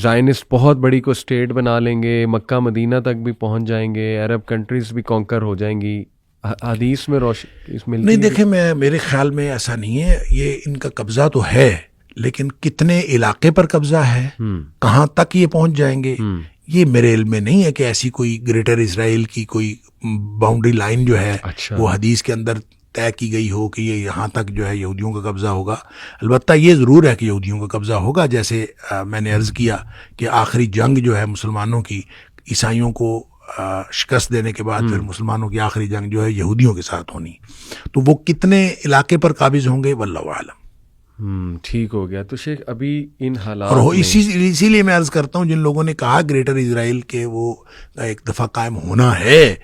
زائنسٹ بہت بڑی کو اسٹیٹ بنا لیں گے، مکہ مدینہ تک بھی پہنچ جائیں گے، عرب کنٹریز بھی کانکر ہو جائیں گی. حدیث میں نہیں دیکھیں، میرے خیال میں ایسا نہیں ہے. یہ ان کا قبضہ تو ہے، لیکن کتنے علاقے پر قبضہ ہے، کہاں تک یہ پہنچ جائیں گے، یہ میرے علم میں نہیں ہے کہ ایسی کوئی گریٹر اسرائیل کی کوئی باؤنڈری لائن جو ہے وہ حدیث کے اندر طے کی گئی ہو کہ یہ یہاں تک جو ہے یہودیوں کا قبضہ ہوگا. البتہ یہ ضرور ہے کہ یہودیوں کا قبضہ ہوگا. جیسے میں نے عرض کیا کہ آخری جنگ جو ہے مسلمانوں کی، عیسائیوں کو شکست دینے کے بعد پھر مسلمانوں کی آخری جنگ جو ہے یہودیوں کے ساتھ ہونی. تو وہ کتنے علاقے پر قابض ہوں گے واللہ عالم. ٹھیک ہو گیا. تو شیخ ابھی ان حالات اور اسی لیے میں عرض کرتا ہوں جن لوگوں نے کہا گریٹر اسرائیل کے وہ ایک دفعہ قائم ہونا ہے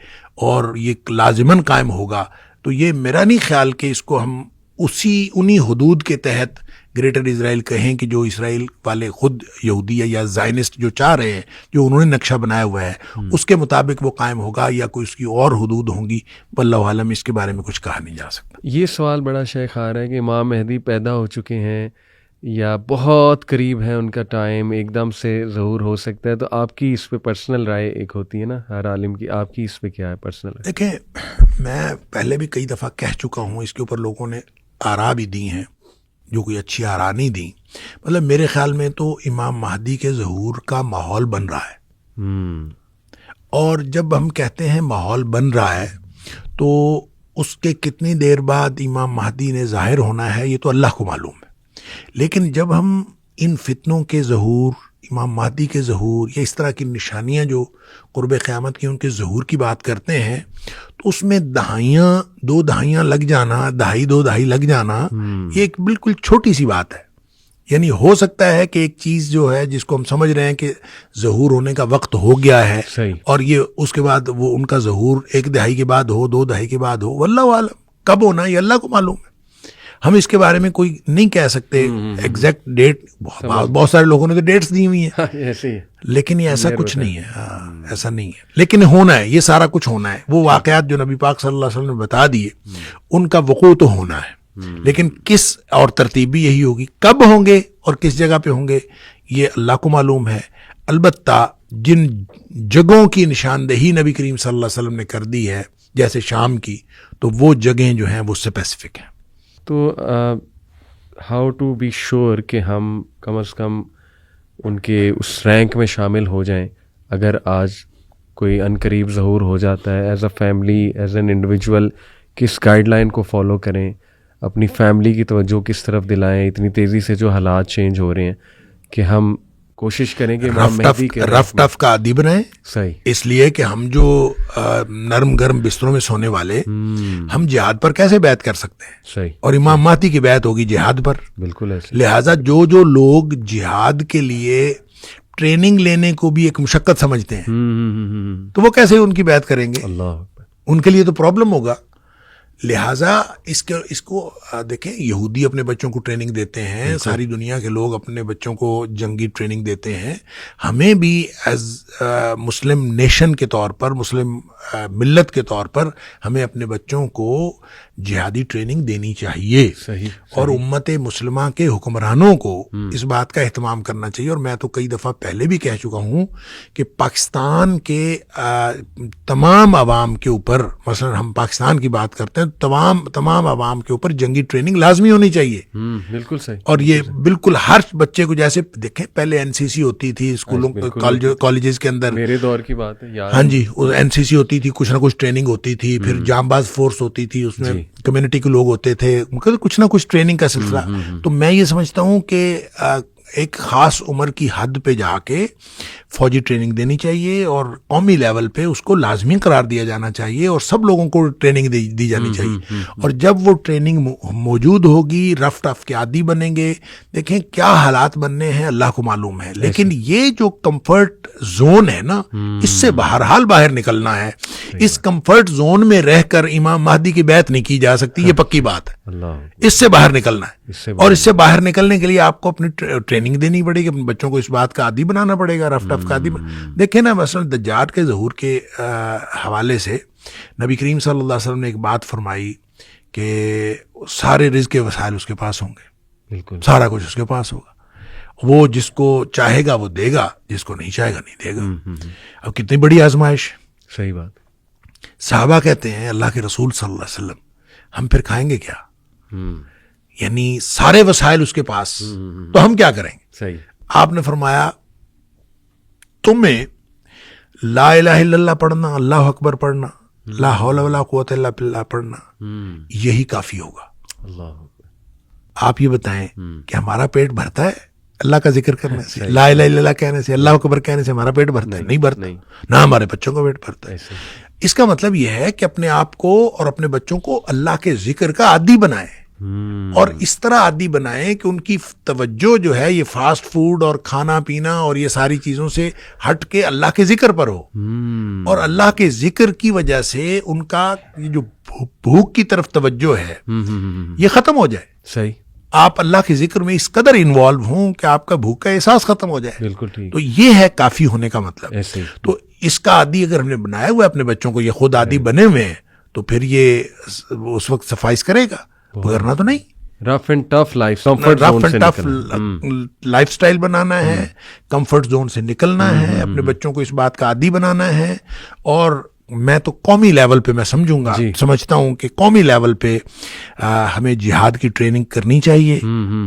اور یہ لازماً قائم ہوگا، تو یہ میرا نہیں خیال کہ اس کو ہم انہی حدود کے تحت گریٹر اسرائیل کہیں کہ جو اسرائیل والے خود یہودی یا زائنسٹ جو چاہ رہے ہیں، جو انہوں نے نقشہ بنایا ہوا ہے، اس کے مطابق وہ قائم ہوگا یا کوئی اس کی اور حدود ہوں گی. واللہ عالم، اس کے بارے میں کچھ کہا نہیں جا سکتا. یہ سوال بڑا شیخ آ رہا ہے کہ امام مہدی پیدا ہو چکے ہیں یا بہت قریب ہے ان کا ٹائم، ایک دم سے ظہور ہو سکتا ہے. تو آپ کی اس پہ پرسنل رائے ایک ہوتی ہے نا ہر عالم کی، آپ کی اس پہ کیا ہے پرسنل رائے؟ دیکھیں، میں پہلے بھی کئی دفعہ کہہ چکا ہوں، اس کے اوپر لوگوں نے آراء بھی دی ہیں جو کوئی اچھی آراء نہیں دی. مطلب میرے خیال میں تو امام مہدی کے ظہور کا ماحول بن رہا ہے. اور جب ہم کہتے ہیں ماحول بن رہا ہے تو اس کے کتنی دیر بعد امام مہدی نے ظاہر ہونا ہے یہ تو اللہ کو معلوم ہے. لیکن جب ہم ان فتنوں کے ظہور، امام مہدی کے ظہور یا اس طرح کی نشانیاں جو قرب قیامت کی ان کے ظہور کی بات کرتے ہیں تو اس میں دو دہائیاں لگ جانا، دہائی لگ جانا، یہ ایک بالکل چھوٹی سی بات ہے. یعنی ہو سکتا ہے کہ ایک چیز جو ہے جس کو ہم سمجھ رہے ہیں کہ ظہور ہونے کا وقت ہو گیا ہے صحیح. اور یہ اس کے بعد وہ ان کا ظہور 1 دہائی کے بعد ہو 2 دہائی کے بعد ہو، واللہ عالم کب ہونا یہ اللہ کو معلوم ہے. ہم اس کے بارے میں کوئی نہیں کہہ سکتے ایگزیکٹ ڈیٹ. بہت سارے لوگوں نے تو ڈیٹس دی ہوئی ہیں ایسے ہی. لیکن یہ ایسا کچھ نہیں ہے. ایسا نہیں ہے، لیکن ہونا ہے، یہ سارا کچھ ہونا ہے. وہ واقعات جو نبی پاک صلی اللہ علیہ وسلم نے بتا دیے ان کا وقوع تو ہونا ہے، لیکن کس اور ترتیب بھی یہی ہوگی. کب ہوں گے اور کس جگہ پہ ہوں گے یہ اللہ کو معلوم ہے. البتہ جن جگہوں کی نشاندہی نبی کریم صلی اللہ علیہ وسلم نے کر دی ہے جیسے شام کی، تو وہ جگہیں جو ہیں وہ اسپیسیفک ہیں. تو ہاؤ ٹو بی شیور کہ ہم کم از کم ان کے اس رینک میں شامل ہو جائیں اگر آج کوئی عنقریب ظہور ہو جاتا ہے. As a family, as an individual کس گائیڈ لائن کو فالو کریں، اپنی فیملی کی توجہ کس طرف دلائیں اتنی تیزی سے جو حالات چینج ہو رہے ہیں، کہ ہم کوشش کریں کہ رف ٹف کا عادی بنائیں. صحیح. اس لیے کہ ہم جو نرم گرم بستروں میں سونے والے ہم جہاد پر کیسے بیعت کر سکتے ہیں؟ صحیح. اور امام مہدی کی بیعت ہوگی جہاد پر. بالکل ایسے. لہٰذا جو لوگ جہاد کے لیے ٹریننگ لینے کو بھی ایک مشقت سمجھتے ہیں تو وہ کیسے ان کی بیعت کریں گے؟ اللہ، ان کے لیے تو پرابلم ہوگا. لہٰذا اس کو دیکھیں، یہودی اپنے بچوں کو ٹریننگ دیتے ہیں، ساری دنیا کے لوگ اپنے بچوں کو جنگی ٹریننگ دیتے ہیں. ہمیں بھی ایز مسلم نیشن کے طور پر، مسلم ملت کے طور پر ہمیں اپنے بچوں کو جہادی ٹریننگ دینی چاہیے. صحیح. اور امت مسلمہ کے حکمرانوں کو اس بات کا اہتمام کرنا چاہیے. اور میں تو کئی دفعہ پہلے بھی کہہ چکا ہوں کہ پاکستان کے تمام عوام کے اوپر، مثلا ہم پاکستان کی بات کرتے ہیں، تمام عوام کے اوپر جنگی ٹریننگ لازمی ہونی چاہیے. بالکل صحیح. اور یہ بالکل ہر بچے کو، جیسے دیکھیں پہلے این سی سی ہوتی تھی اسکولوں کالجز کے اندر، میرے دور کی بات ہے. ہاں جی، این سی سی ہوتی تھی، کچھ نہ کچھ ٹریننگ ہوتی تھی. پھر جام باز فورس ہوتی تھی، اس میں کمیونٹی کے لوگ ہوتے تھے، کچھ نہ کچھ ٹریننگ کا سلسلہ. تو میں یہ سمجھتا ہوں کہ ایک خاص عمر کی حد پہ جا کے فوجی ٹریننگ دینی چاہیے اور قومی لیول پہ اس کو لازمی قرار دیا جانا چاہیے اور سب لوگوں کو ٹریننگ دی جانی چاہیے. اور جب وہ ٹریننگ موجود ہوگی، رف ٹف کے عادی بنیں گے. دیکھیں کیا حالات بننے ہیں اللہ کو معلوم ہے، لیکن یہ جو کمفرٹ زون ہے نا، اس سے بہرحال باہر نکلنا ہے. اس کمفرٹ زون میں رہ کر امام مہدی کی بیعت نہیں کی جا سکتی، یہ پکی بات ہے. اس سے باہر نکلنا ہے، اور اس سے باہر نکلنے کے لیے آپ کو اپنی ٹریننگ دینی پڑے گی، اپنے بچوں کو اس بات کا عادی بنانا پڑے گا، رف ٹف کا عادی. دیکھیں نا، مثلا دجال کے ظہور کے حوالے سے نبی کریم صلی اللہ علیہ وسلم نے ایک بات فرمائی کہ سارے رزق کے وسائل اس کے پاس ہوں گے. بالکل سارا کچھ اس کے پاس ہوگا. وہ جس کو چاہے گا وہ دے گا، جس کو نہیں چاہے گا نہیں دے گا. اب کتنی بڑی آزمائش. صحیح بات. صحابہ کہتے ہیں اللہ کے رسول صلی اللہ علیہ وسلم ہم پھر کھائیں گے کیا؟ یعنی سارے وسائل اس کے پاس، تو ہم کیا کریں گے؟ صحیح. آپ نے فرمایا تمہیں لا الہ الا اللہ پڑھنا، اللہ اکبر پڑھنا، لا حول ولا قوت الا باللہ پڑھنا، یہی کافی ہوگا. اللہ. آپ یہ بتائیں کہ ہمارا پیٹ بھرتا ہے اللہ کا ذکر کرنے سے، لا الہ الا اللہ کہنے سے، اللہ اکبر کہنے سے ہمارا پیٹ بھرتا ہے؟ نہیں بھرتا. نہ ہمارے بچوں کا پیٹ بھرتا ہے. اس کا مطلب یہ ہے کہ اپنے آپ کو اور اپنے بچوں کو اللہ کے ذکر کا عادی بنائیں، اور اس طرح عادی بنائیں کہ ان کی توجہ جو ہے یہ فاسٹ فوڈ اور کھانا پینا اور یہ ساری چیزوں سے ہٹ کے اللہ کے ذکر پر ہو. اور اللہ کے ذکر کی وجہ سے ان کا جو بھوک کی طرف توجہ ہے یہ ختم ہو جائے. صحیح. آپ اللہ کے ذکر میں اس قدر انوالو ہوں کہ آپ کا بھوک کا احساس ختم ہو جائے. بالکل ٹھیک. تو یہ ہے کافی ہونے کا مطلب. ایسے. تو اس کا عادی اگر ہم نے بنایا ہوا ہے اپنے بچوں کو، یہ خود عادی بنے ہوئے ہیں، تو پھر یہ اس وقت سفائز کرے گا، ورنہ تو نہیں. Rough and tough life style بنانا ہے، کمفرٹ زون سے نکلنا ہے، اپنے بچوں کو اس بات کا عادی بنانا ہے. اور میں تو قومی لیول پہ میں سمجھتا ہوں کہ قومی لیول پہ ہمیں جہاد کی ٹریننگ کرنی چاہیے.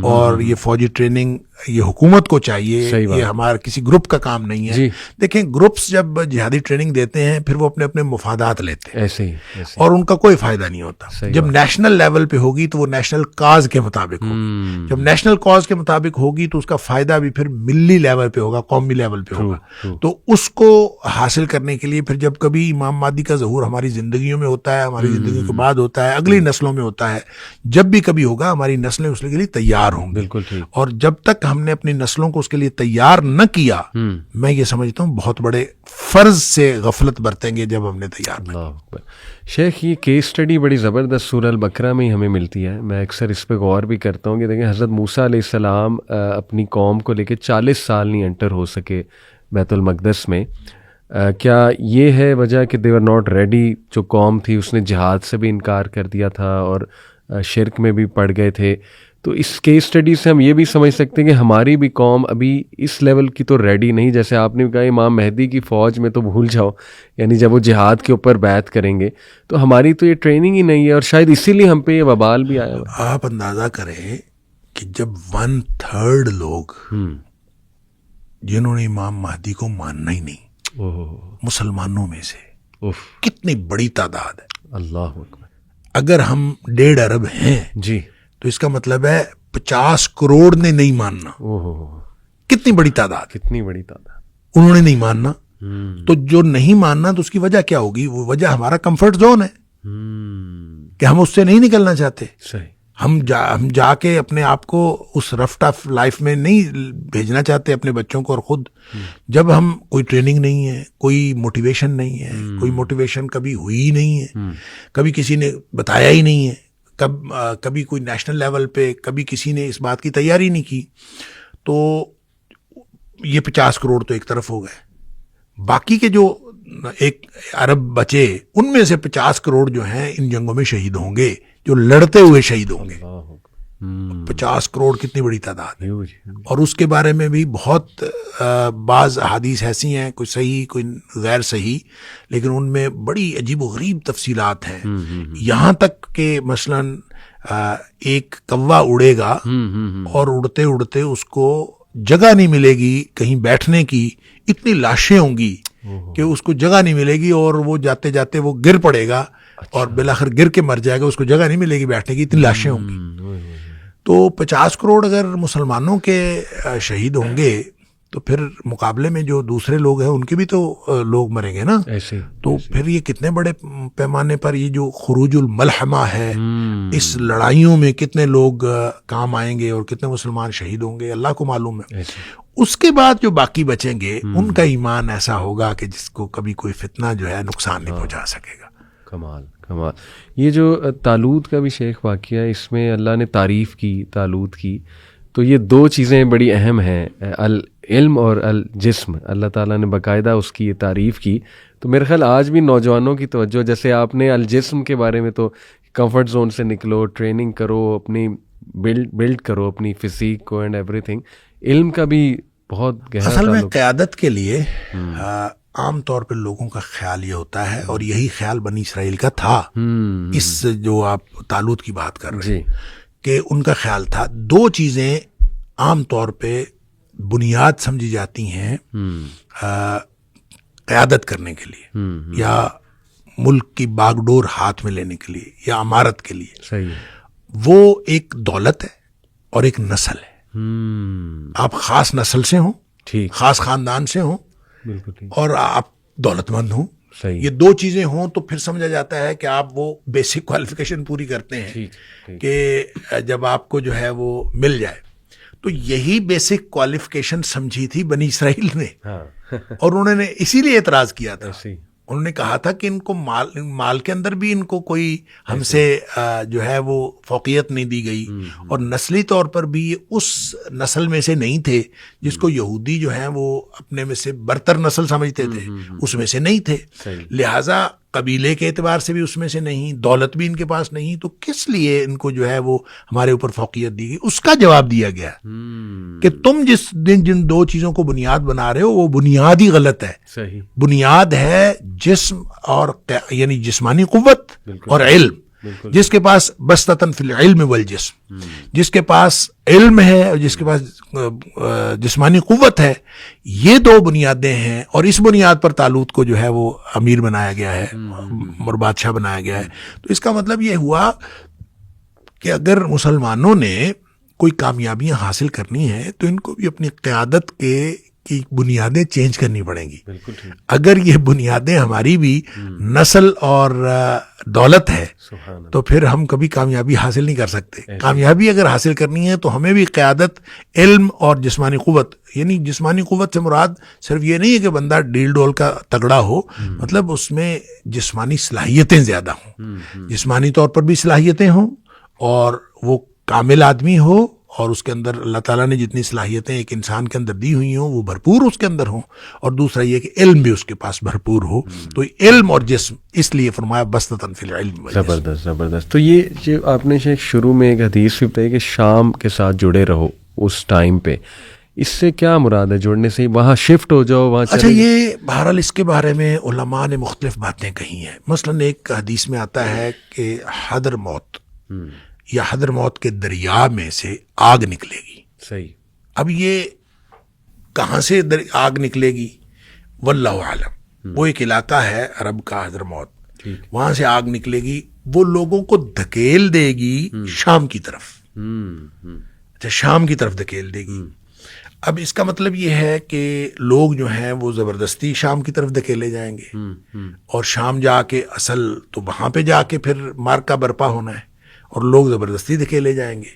اور یہ فوجی ٹریننگ یہ حکومت کو چاہیے، یہ ہمارا کسی گروپ کا کام نہیں ہے. دیکھیں گروپس جب جہادی ٹریننگ دیتے ہیں پھر وہ اپنے اپنے مفادات لیتے ہیں ایسے ہی، اور ان کا کوئی فائدہ نہیں ہوتا. جب نیشنل لیول پہ ہوگی تو وہ نیشنل کاز کے مطابق ہوگی. جب نیشنل کاز کے مطابق ہوگی تو اس کا فائدہ بھی پھر ملی لیول پہ ہوگا، قومی لیول پہ ہوگا. تو اس کو حاصل کرنے کے لیے پھر جب کبھی امام امام مہدی کا ظہور ہماری زندگیوں میں ہوتا ہے, ہماری زندگیوں کے بعد ہوتا ہے, اگلی نسلوں میں ہوتا ہے. جب بھی کبھی ہوگا ہماری نسلیں اس کے لیے تیار ہوں گی. بالکل ٹھیک. اور جب تک ہم نے اپنی نسلوں کو اس کے لیے تیار نہ کیا, میں یہ سمجھتا ہوں بہت بڑے فرض سے غفلت برتیں گے جب ہم نے تیار نہ. اللہ اکبر. شیخ یہ کیس سٹڈی بڑی زبردست سورہ البقرہ میں ہی ہمیں ملتی ہے. میں اکثر اس پہ غور بھی کرتا ہوں کہ دیکھیں حضرت موسیٰ علیہ السلام اپنی قوم کو لے کے 40 سال نہیں انٹر ہو سکے بیت المقدس میں. کیا یہ ہے وجہ کہ دے ور ناٹ ریڈی؟ جو قوم تھی اس نے جہاد سے بھی انکار کر دیا تھا اور شرک میں بھی پڑ گئے تھے. تو اس کیس سٹڈی سے ہم یہ بھی سمجھ سکتے ہیں کہ ہماری بھی قوم ابھی اس لیول کی تو ریڈی نہیں. جیسے آپ نے کہا امام مہدی کی فوج میں تو بھول جاؤ, یعنی جب وہ جہاد کے اوپر بیعت کریں گے تو ہماری تو یہ ٹریننگ ہی نہیں ہے, اور شاید اسی لیے ہم پہ یہ وبال بھی آیا ہوا. آپ اندازہ کریں کہ جب 1/3 لوگ جنہوں نے امام مہدی کو ماننا ہی نہیں مسلمانوں میں سے, کتنی بڑی تعداد ہے. اللہ اکبر. اگر ہم 1.5 ارب ہیں جی تو اس کا مطلب ہے 50 کروڑ نے نہیں ماننا. کتنی بڑی تعداد, کتنی بڑی تعداد. انہوں نے نہیں ماننا. تو جو نہیں ماننا تو اس کی وجہ کیا ہوگی؟ وہ وجہ ہمارا کمفرٹ زون ہے کہ ہم اس سے نہیں نکلنا چاہتے. صحیح. ہم جا کے اپنے آپ کو اس رفٹ آف لائف میں نہیں بھیجنا چاہتے اپنے بچوں کو. اور خود جب ہم کوئی ٹریننگ نہیں ہے, کوئی موٹیویشن نہیں ہے, کوئی موٹیویشن کبھی ہوئی ہی نہیں ہے, کبھی کسی نے بتایا ہی نہیں ہے, کبھی کوئی نیشنل لیول پہ کبھی کسی نے اس بات کی تیاری نہیں کی, تو یہ 50 کروڑ تو ایک طرف ہو گئے. باقی کے جو 1 ارب بچے, ان میں سے 50 کروڑ جو ہیں ان جنگوں میں شہید ہوں گے, جو لڑتے ہوئے شہید ہوں گے. 50 کروڑ کتنی بڑی تعداد ہے. اور اس کے بارے میں بھی بہت بعض احادیث ایسی ہیں, کوئی صحیح کوئی غیر صحیح, لیکن ان میں بڑی عجیب و غریب تفصیلات ہیں. یہاں تک کہ مثلاً ایک کوا اڑے گا اور اڑتے اڑتے اس کو جگہ نہیں ملے گی کہیں بیٹھنے کی, اتنی لاشیں ہوں گی کہ اس کو جگہ نہیں ملے گی, اور وہ جاتے جاتے وہ گر پڑے گا اور بالآخر گر کے مر جائے گا, اس کو جگہ نہیں ملے گی بیٹھنے کی, اتنی لاشیں ہوں گی. تو 50 کروڑ اگر مسلمانوں کے شہید ہوں گے تو پھر مقابلے میں جو دوسرے لوگ ہیں ان کے بھی تو لوگ مریں گے نا. تو پھر یہ کتنے بڑے پیمانے پر یہ جو خروج الملحمہ ہے, اس لڑائیوں میں کتنے لوگ کام آئیں گے اور کتنے مسلمان شہید ہوں گے, اللہ کو معلوم ہے. اس کے بعد جو باقی بچیں گے ان کا ایمان ایسا ہوگا کہ جس کو کبھی کوئی فتنہ جو ہے نقصان نہیں پہنچا سکے گا. کمال کمال. یہ جو طالوت کا بھی شیخ واقعہ ہے, اس میں اللہ نے تعریف کی طالوت کی, تو یہ 2 چیزیں بڑی اہم ہیں, العلم اور الجسم. اللہ تعالیٰ نے باقاعدہ اس کی یہ تعریف کی. تو میرے خیال آج بھی نوجوانوں کی توجہ, جیسے آپ نے الجسم کے بارے میں تو کمفرٹ زون سے نکلو, ٹریننگ کرو, اپنی بلڈ کرو اپنی فزیک کو اینڈ ایوری تھنگ. علم کا بھی بہت گہرا اصل میں قیادت کے لیے عام طور پہ لوگوں کا خیال یہ ہوتا ہے, اور یہی خیال بنی اسرائیل کا تھا, اس جو آپ طالوت کی بات کر رہے ہیں, کہ ان کا خیال تھا 2 چیزیں عام طور پہ بنیاد سمجھی جاتی ہیں قیادت کرنے کے لیے, یا ملک کی باغ ڈور ہاتھ میں لینے کے لیے, یا امارت کے لیے. صحیح. وہ ایک دولت ہے اور ایک نسل ہے. آپ خاص نسل سے ہوں, خاص خاندان سے ہوں, اور آپ دولت مند ہوں. یہ 2 چیزیں ہوں تو پھر سمجھا جاتا ہے کہ آپ وہ بیسک کوالیفیکیشن پوری کرتے ہیں کہ جب آپ کو جو ہے وہ مل جائے. تو یہی بیسک کوالیفیکیشن سمجھی تھی بنی اسرائیل نے, اور انہوں نے اسی لیے اعتراض کیا تھا. انہوں نے کہا تھا کہ ان کو مال کے اندر بھی ان کو کوئی ہم سے جو ہے وہ فوقیت نہیں دی گئی, اور نسلی طور پر بھی اس نسل میں سے نہیں تھے جس کو یہودی جو ہیں وہ اپنے میں سے برتر نسل سمجھتے تھے, اس میں سے نہیں تھے. لہٰذا قبیلے کے اعتبار سے بھی اس میں سے نہیں, دولت بھی ان کے پاس نہیں, تو کس لیے ان کو جو ہے وہ ہمارے اوپر فوقیت دی گئی. اس کا جواب دیا گیا کہ تم جن 2 چیزوں کو بنیاد بنا رہے ہو وہ بنیاد ہی غلط ہے. صحیح. بنیاد ہے جسم اور یعنی جسمانی قوت اور علم. جس کے پاس بسطتاً فی العلم والجسم, جس کے پاس علم ہے اور جس کے پاس جسمانی قوت ہے, یہ 2 بنیادیں ہیں, اور اس بنیاد پر طالوت کو جو ہے وہ امیر بنایا گیا ہے اور بادشاہ بنایا گیا ہے. تو اس کا مطلب یہ ہوا کہ اگر مسلمانوں نے کوئی کامیابیاں حاصل کرنی ہے تو ان کو بھی اپنی قیادت کے کی بنیادیں چینج کرنی پڑیں گی. بالکل ٹھیک. اگر یہ بنیادیں ہماری بھی نسل اور دولت ہے تو پھر ہم کبھی کامیابی حاصل نہیں کر سکتے. کامیابی اگر حاصل کرنی ہے تو ہمیں بھی قیادت، علم اور جسمانی قوت، یعنی جسمانی قوت سے مراد صرف یہ نہیں ہے کہ بندہ ڈیل ڈول کا تگڑا ہو، مطلب اس میں جسمانی صلاحیتیں زیادہ ہوں، جسمانی طور پر بھی صلاحیتیں ہوں، اور وہ کامل آدمی ہو، اور اس کے اندر اللہ تعالیٰ نے جتنی صلاحیتیں ایک انسان کے اندر دی ہوئی ہوں وہ بھرپور اس کے اندر ہوں، اور دوسرا یہ کہ علم بھی اس کے پاس بھرپور ہو. تو علم اور جسم، اس لیے فرمایا بسطۃ فی العلم. زبردست زبردست. تو یہ جو آپ نے شیخ شروع میں ایک حدیث بھی بتائی کہ شام کے ساتھ جڑے رہو اس ٹائم پہ، اس سے کیا مراد ہے جڑنے سے؟ وہاں شفٹ ہو جاؤ وہاں؟ اچھا، یہ بہرحال اس کے بارے میں علماء نے مختلف باتیں کہی ہیں. مثلا ایک حدیث میں آتا ہے کہ حضر موت یا حضر موت کے دریا میں سے آگ نکلے گی. صحیح. اب یہ کہاں سے آگ نکلے گی واللہ عالم. وہ ایک علاقہ ہے عرب کا حضر موت، وہاں سے آگ نکلے گی، وہ لوگوں کو دھکیل دے گی شام کی طرف. اچھا، شام کی طرف دھکیل دے گی. اب اس کا مطلب یہ ہے کہ لوگ جو ہیں وہ زبردستی شام کی طرف دھکیلے جائیں گے، اور شام جا کے اصل تو وہاں پہ جا کے پھر مارکا برپا ہونا ہے، اور لوگ زبردستی دھکیلے جائیں گے.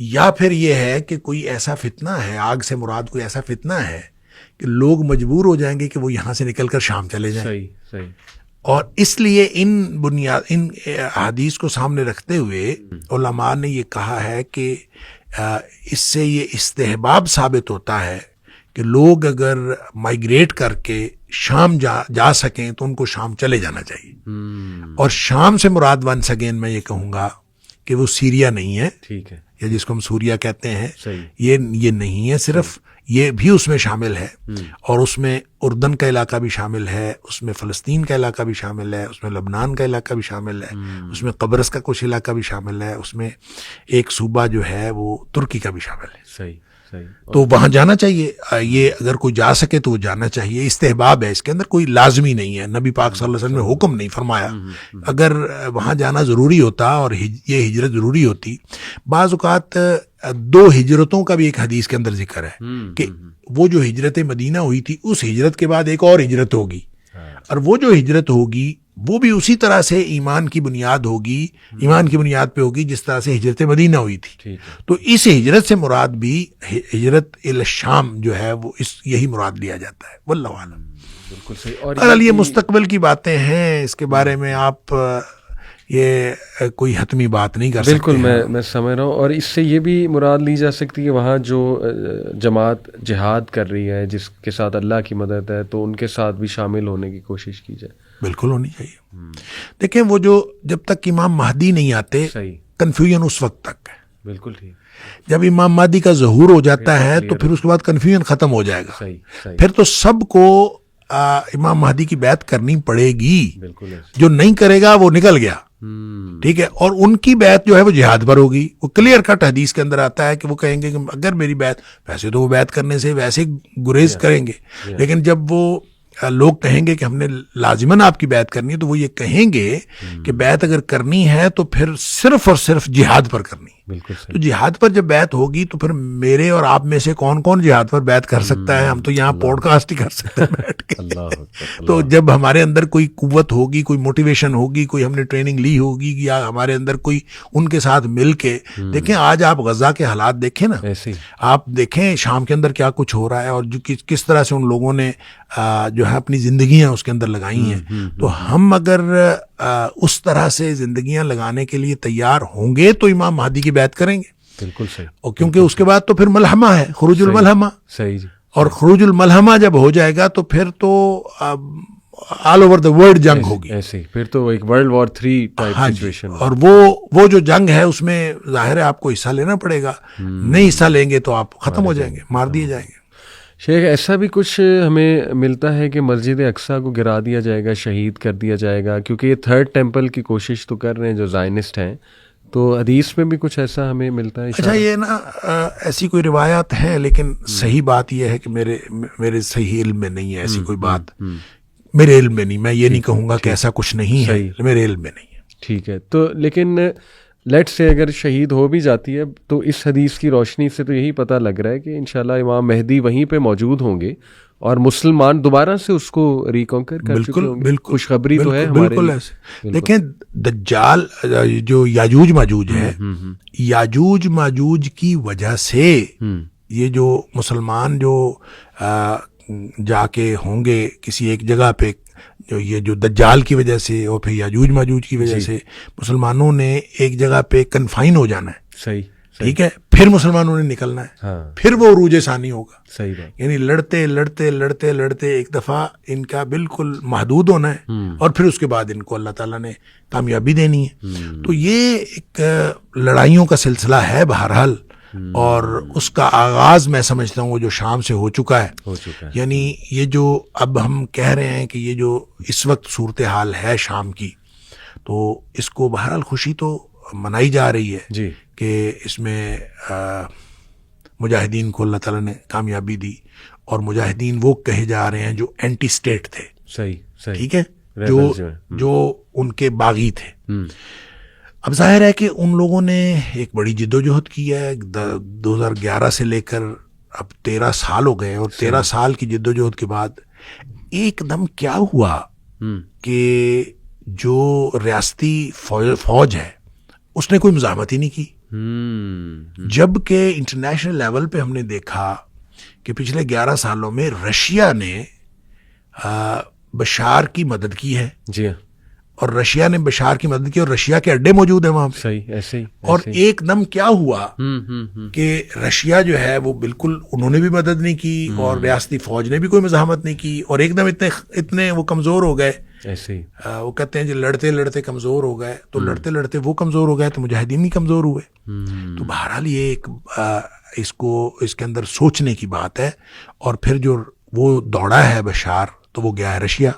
یا پھر یہ ہے کہ کوئی ایسا فتنہ ہے، آگ سے مراد کوئی ایسا فتنہ ہے کہ لوگ مجبور ہو جائیں گے کہ وہ یہاں سے نکل کر شام چلے جائیں. صحیح صحیح. اور اس لیے ان حدیث کو سامنے رکھتے ہوئے علماء نے یہ کہا ہے کہ اس سے یہ استحباب ثابت ہوتا ہے کہ لوگ اگر مائیگریٹ کر کے شام جا سکیں تو ان کو شام چلے جانا چاہیے. اور شام سے مراد ونس اگین میں یہ کہوں گا کہ وہ سیریا نہیں ہے، ٹھیک ہے، یا جس کو ہم سوریا کہتے ہیں، صحیح. یہ نہیں ہے صرف، یہ بھی اس میں شامل ہے، اور اس میں اردن کا علاقہ بھی شامل ہے، اس میں فلسطین کا علاقہ بھی شامل ہے، اس میں لبنان کا علاقہ بھی شامل ہے، اس میں قبرص کا کچھ علاقہ بھی شامل ہے، اس میں ایک صوبہ جو ہے وہ ترکی کا بھی شامل ہے. صحیح صحیح. تو وہاں جانا چاہیے. یہ اگر کوئی جا سکے تو وہ جانا چاہیے. استحباب ہے، اس کے اندر کوئی لازمی نہیں ہے. نبی پاک صلی اللہ علیہ وسلم نے حکم نہیں فرمایا. اگر وہاں جانا ضروری ہوتا اور یہ ہجرت ضروری ہوتی، بعض اوقات 2 ہجرتوں کا بھی ایک حدیث کے اندر ذکر ہے کہ وہ جو ہجرت مدینہ ہوئی تھی اس ہجرت کے بعد ایک اور ہجرت ہوگی، اور وہ جو ہجرت ہوگی وہ بھی اسی طرح سے ایمان کی بنیاد ہوگی، ایمان کی بنیاد پہ ہوگی جس طرح سے ہجرت مدینہ ہوئی تھی. تو اس ہجرت سے مراد بھی ہجرت الشام جو ہے وہ یہی مراد لیا جاتا ہے. واللہ عالم. بالکل صحیح. اور یہ مستقبل کی باتیں ہیں، اس کے بارے میں آپ یہ کوئی حتمی بات نہیں کر سکتے. بالکل میں سمجھ رہا ہوں. اور اس سے یہ بھی مراد لی جا سکتی ہے وہاں جو جماعت جہاد کر رہی ہے، جس کے ساتھ اللہ کی مدد ہے، تو ان کے ساتھ بھی شامل ہونے کی کوشش کی جائے. بالکل ہونی چاہیے. دیکھیں، وہ جو جب تک امام مہدی نہیں آتے کنفیوژن اس وقت تک ہے. بالکل ٹھیک. جب امام مہدی کا ظہور ہو جاتا ہے تو پھر اس کے بعد کنفیوژن ختم ہو جائے گا. پھر تو سب کو امام مہدی کی بیعت کرنی پڑے گی. جو نہیں کرے گا وہ نکل گیا. ٹھیک ہے. اور ان کی بیعت جو ہے وہ جہاد پر ہوگی. وہ کلیئر کٹ حدیث کے اندر آتا ہے کہ وہ کہیں گے کہ اگر میری بیعت، ویسے تو وہ بیعت کرنے سے ویسے گریز کریں گے، لیکن جب وہ لوگ کہیں گے کہ ہم نے لازماً آپ کی بیعت کرنی ہے، تو وہ یہ کہیں گے کہ بیعت اگر کرنی ہے تو پھر صرف اور صرف جہاد پر کرنی ہے. تو جہاد پر جب بیعت ہوگی تو پھر میرے اور آپ میں سے کون کون جہاد پر بیعت کر سکتا ہے؟ ہم تو یہاں پوڈ کاسٹ ہی کر سکتے ہیں بیٹھ کے. تو جب ہمارے اندر کوئی قوت ہوگی، کوئی موٹیویشن ہوگی، کوئی ہم نے ٹریننگ لی ہوگی، یا ہمارے اندر کوئی ان کے ساتھ مل کے دیکھیں. آج آپ غزہ کے حالات دیکھیں نا، آپ دیکھیں شام کے اندر کیا کچھ ہو رہا ہے، اور جو کس طرح سے ان لوگوں نے جو ہے اپنی زندگیاں اس کے اندر لگائی ہیں. تو ہم اگر اس طرح سے زندگیاں لگانے کے لیے تیار ہوں گے تو امام مہدی کی بیعت کریں گے. بالکل صحیح. اور کیونکہ اس کے بعد تو پھر ملحمہ ہے، خروج الملحمہ. صحیح جی. اور خروج الملحمہ جب ہو جائے گا تو پھر تو آل اوور دا ورلڈ جنگ ہوگی. ایسے پھر تو ایک ورلڈ وار 3 ٹائپ سچویشن. اور وہ جو جنگ ہے اس میں ظاہر ہے آپ کو حصہ لینا پڑے گا. نہیں حصہ لیں گے تو آپ ختم ہو جائیں گے، مار دیے جائیں گے. شیخ، ایسا بھی کچھ ہمیں ملتا ہے کہ مسجد اقصیٰ کو گرا دیا جائے گا، شہید کر دیا جائے گا، کیونکہ یہ 3rd ٹیمپل کی کوشش تو کر رہے ہیں جو زائنسٹ ہیں. تو حدیث میں بھی کچھ ایسا ہمیں ملتا ہے؟ اچھا، یہ نا ایسی کوئی روایات ہیں، لیکن صحیح بات یہ ہے کہ میرے صحیح علم میں نہیں ہے ایسی کوئی بات. میرے علم میں نہیں. میں یہ نہیں کہوں گا کہ ایسا کچھ نہیں ہے، میرے علم میں نہیں ہے. ٹھیک ہے. تو لیکن لیٹ سے اگر شہید ہو بھی جاتی ہے تو اس حدیث کی روشنی سے تو یہی پتہ لگ رہا ہے کہ انشاءاللہ امام مہدی وہیں پہ موجود ہوں گے اور مسلمان دوبارہ سے اس کو ریکانکر کر چکے ہوں گے. خوشخبری تو ہے ہمارے بالکل ایسے. دیکھیں دجال جو یاجوج ماجوج ہے, یاجوج ماجوج کی وجہ سے یہ جو مسلمان جو جا کے ہوں گے کسی ایک جگہ پہ, یہ جو دجال کی وجہ سے اور پھر یاجوج ماجوج کی وجہ سے مسلمانوں نے ایک جگہ پہ کنفائن ہو جانا ہے. صحیح ٹھیک ہے, پھر مسلمانوں نے نکلنا ہے, پھر وہ عروج ثانی ہوگا. صحیح بات. یعنی لڑتے لڑتے لڑتے لڑتے ایک دفعہ ان کا بالکل محدود ہونا ہے اور پھر اس کے بعد ان کو اللہ تعالیٰ نے کامیابی دینی ہے. تو یہ ایک لڑائیوں کا سلسلہ ہے بہرحال, اور اس کا آغاز میں سمجھتا ہوں وہ جو شام سے ہو چکا ہے. یعنی یہ جو اب ہم کہہ رہے ہیں کہ یہ جو اس وقت صورتحال ہے شام کی, تو اس کو بہرحال خوشی تو منائی جا رہی ہے جی کہ اس میں مجاہدین کو اللہ تعالیٰ نے کامیابی دی, اور مجاہدین وہ کہے جا رہے ہیں جو اینٹی سٹیٹ تھے. صحیح. ٹھیک ہے, جو ان کے باغی تھے. اب ظاہر ہے کہ ان لوگوں نے ایک بڑی جدوجہد کی ہے 2011 سے لے کر اب 13 سال ہو گئے, اور 13 سال کی جدوجہد کے بعد ایک دم کیا ہوا کہ جو ریاستی فوج ہے اس نے کوئی مزاحمت ہی نہیں کی. جبکہ انٹرنیشنل لیول پہ ہم نے دیکھا کہ پچھلے 11 سالوں میں رشیا نے بشار کی مدد کی ہے. جی ہاں, اور رشیا نے بشار کی مدد کی, اور رشیا کے اڈے موجود ہیں وہاں پہ. صحیح ایسے ہی. اور ایک دم کیا ہوا کہ رشیا جو ہے وہ بالکل انہوں نے بھی مدد نہیں کی, اور ریاستی فوج نے بھی کوئی مزاحمت نہیں کی, اور ایک دم اتنے وہ کمزور ہو گئے. ایسے ہی وہ کہتے ہیں جو لڑتے لڑتے کمزور ہو گئے, تو لڑتے لڑتے وہ کمزور ہو گئے تو مجاہدین بھی کمزور ہوئے. تو بہرحال یہ ایک اس کے اندر سوچنے کی بات ہے. اور پھر جو وہ دوڑا ہے بشار, تو وہ گیا ہے رشیا,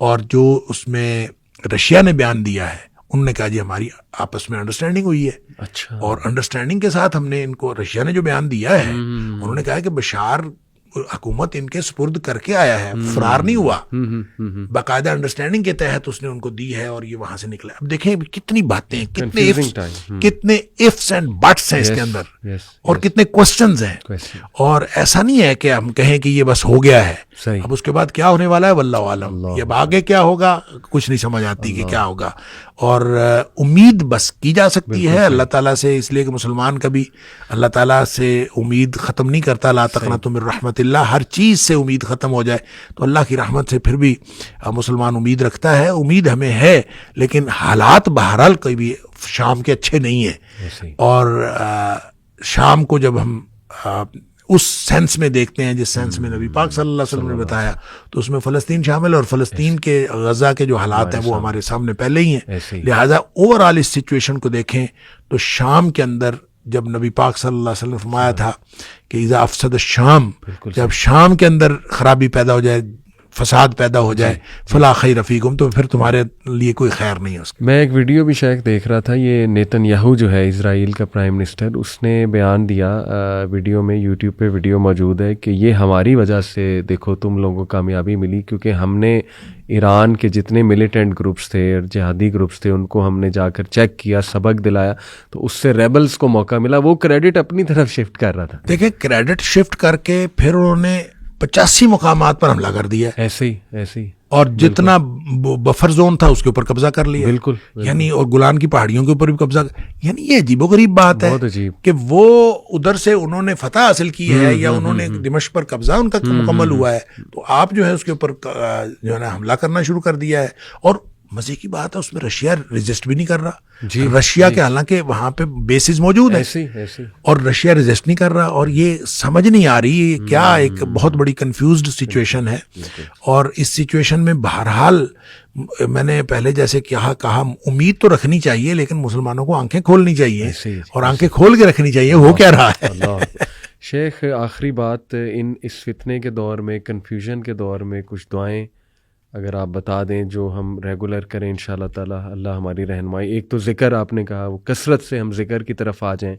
اور جو اس میں رشیا نے بیان دیا ہے انہوں نے کہا جی ہماری آپس میں انڈرسٹینڈنگ ہوئی ہے. اچھا. اور انڈرسٹینڈنگ کے ساتھ ہم نے ان کو, رشیا نے جو بیان دیا ہے انہوں نے کہا کہ بشار حکومت ان کے سپرد کر کے آیا ہے, فرار نہیں ہوا, باقاعدہ انڈرسٹینڈنگ کے تحت اس نے ان کو دی ہے, اور یہ وہاں سے نکلا. اب دیکھیں کتنی باتیں, کتنے ifs اینڈ بٹس ہیں اس کے اندر, اور کتنے کوسچنز ہیں. اور ایسا نہیں ہے کہ ہم کہیں کہ یہ بس ہو گیا ہے, اب اس کے بعد کیا ہونے والا ہے واللہ عالم. یہ آگے کیا ہوگا کچھ نہیں سمجھ آتی کہ کیا ہوگا. اور امید بس کی جا سکتی ہے اللہ تعالیٰ سے, اس لیے کہ مسلمان کبھی اللہ تعالیٰ سے امید ختم نہیں کرتا. لا تقنطوا من رحمت اللہ, ہر چیز سے امید ختم ہو جائے تو اللہ کی رحمت سے پھر بھی مسلمان امید رکھتا ہے. امید ہمیں ہے, لیکن حالات بہرحال کوئی بھی شام کے اچھے نہیں ہیں. اور شام کو جب ہم اس سینس میں دیکھتے ہیں جس سینس میں نبی پاک صلی اللہ علیہ وسلم نے بتایا, تو اس میں فلسطین شامل, اور فلسطین کے غزہ کے جو حالات ہیں وہ ہمارے سامنے پہلے ہی ہیں. لہٰذا اوور آل اس سچویشن کو دیکھیں تو شام کے اندر جب نبی پاک صلی اللہ علیہ وسلم نے فرمایا تھا کہ اذا افسد الشام, جب شام کے اندر خرابی پیدا ہو جائے, فساد پیدا ہو جائے, فلا خیر فیکم, تو پھر تمہارے لیے کوئی خیر نہیں ہے. میں ایک ویڈیو بھی شاید دیکھ رہا تھا, یہ نیتن یاہو جو ہے اسرائیل کا پرائم منسٹر, اس نے بیان دیا ویڈیو میں, یوٹیوب پہ ویڈیو موجود ہے, کہ یہ ہماری وجہ سے دیکھو تم لوگوں کو کامیابی ملی, کیونکہ ہم نے ایران کے جتنے ملیٹنٹ گروپس تھے اور جہادی گروپس تھے ان کو ہم نے جا کر چیک کیا, سبق دلایا, تو اس سے ریبلز کو موقع ملا. وہ کریڈٹ اپنی طرف شفٹ کر رہا تھا. دیکھیں کریڈٹ شفٹ کر کے پھر انہوں نے 85 مقامات پر حملہ کر دیا. ایسے ہی اور جتنا بفر زون تھا اس کے اوپر قبضہ کر لیا. بالکل. یعنی اور گولان کی پہاڑیوں کے اوپر بھی قبضہ. یعنی یہ عجیب و غریب بات ہے کہ وہ ادھر سے انہوں نے فتح حاصل کی ہے, یا انہوں نے دمشق پر قبضہ ان کا مکمل ہوا ہے, تو آپ جو ہے اس کے اوپر جو ہے نا حملہ کرنا شروع کر دیا ہے. اور مزے کی بات ہے اس میں رشیا ریزسٹ بھی نہیں کر رہا. رشیا کے حالانکہ وہاں پہ بیسز موجود ہیں, اور رشیا ریزسٹ نہیں کر رہا. اور یہ سمجھ نہیں آ رہی کیا, ایک بہت بڑی کنفیوزڈ سچویشن ہے. اور اس سچویشن میں بہرحال میں نے پہلے جیسے کہا امید تو رکھنی چاہیے, لیکن مسلمانوں کو آنکھیں کھولنی چاہیے, اور آنکھیں کھول کے رکھنی چاہیے. وہ کیا رہا ہے شیخ, آخری بات, اس فتنے کے دور میں, کنفیوژن کے دور میں کچھ دعائیں اگر آپ بتا دیں جو ہم ریگولر کریں انشاءاللہ تعالی, اللہ ہماری رہنمائی. ایک تو ذکر آپ نے کہا, وہ کثرت سے ہم ذکر کی طرف آ جائیں,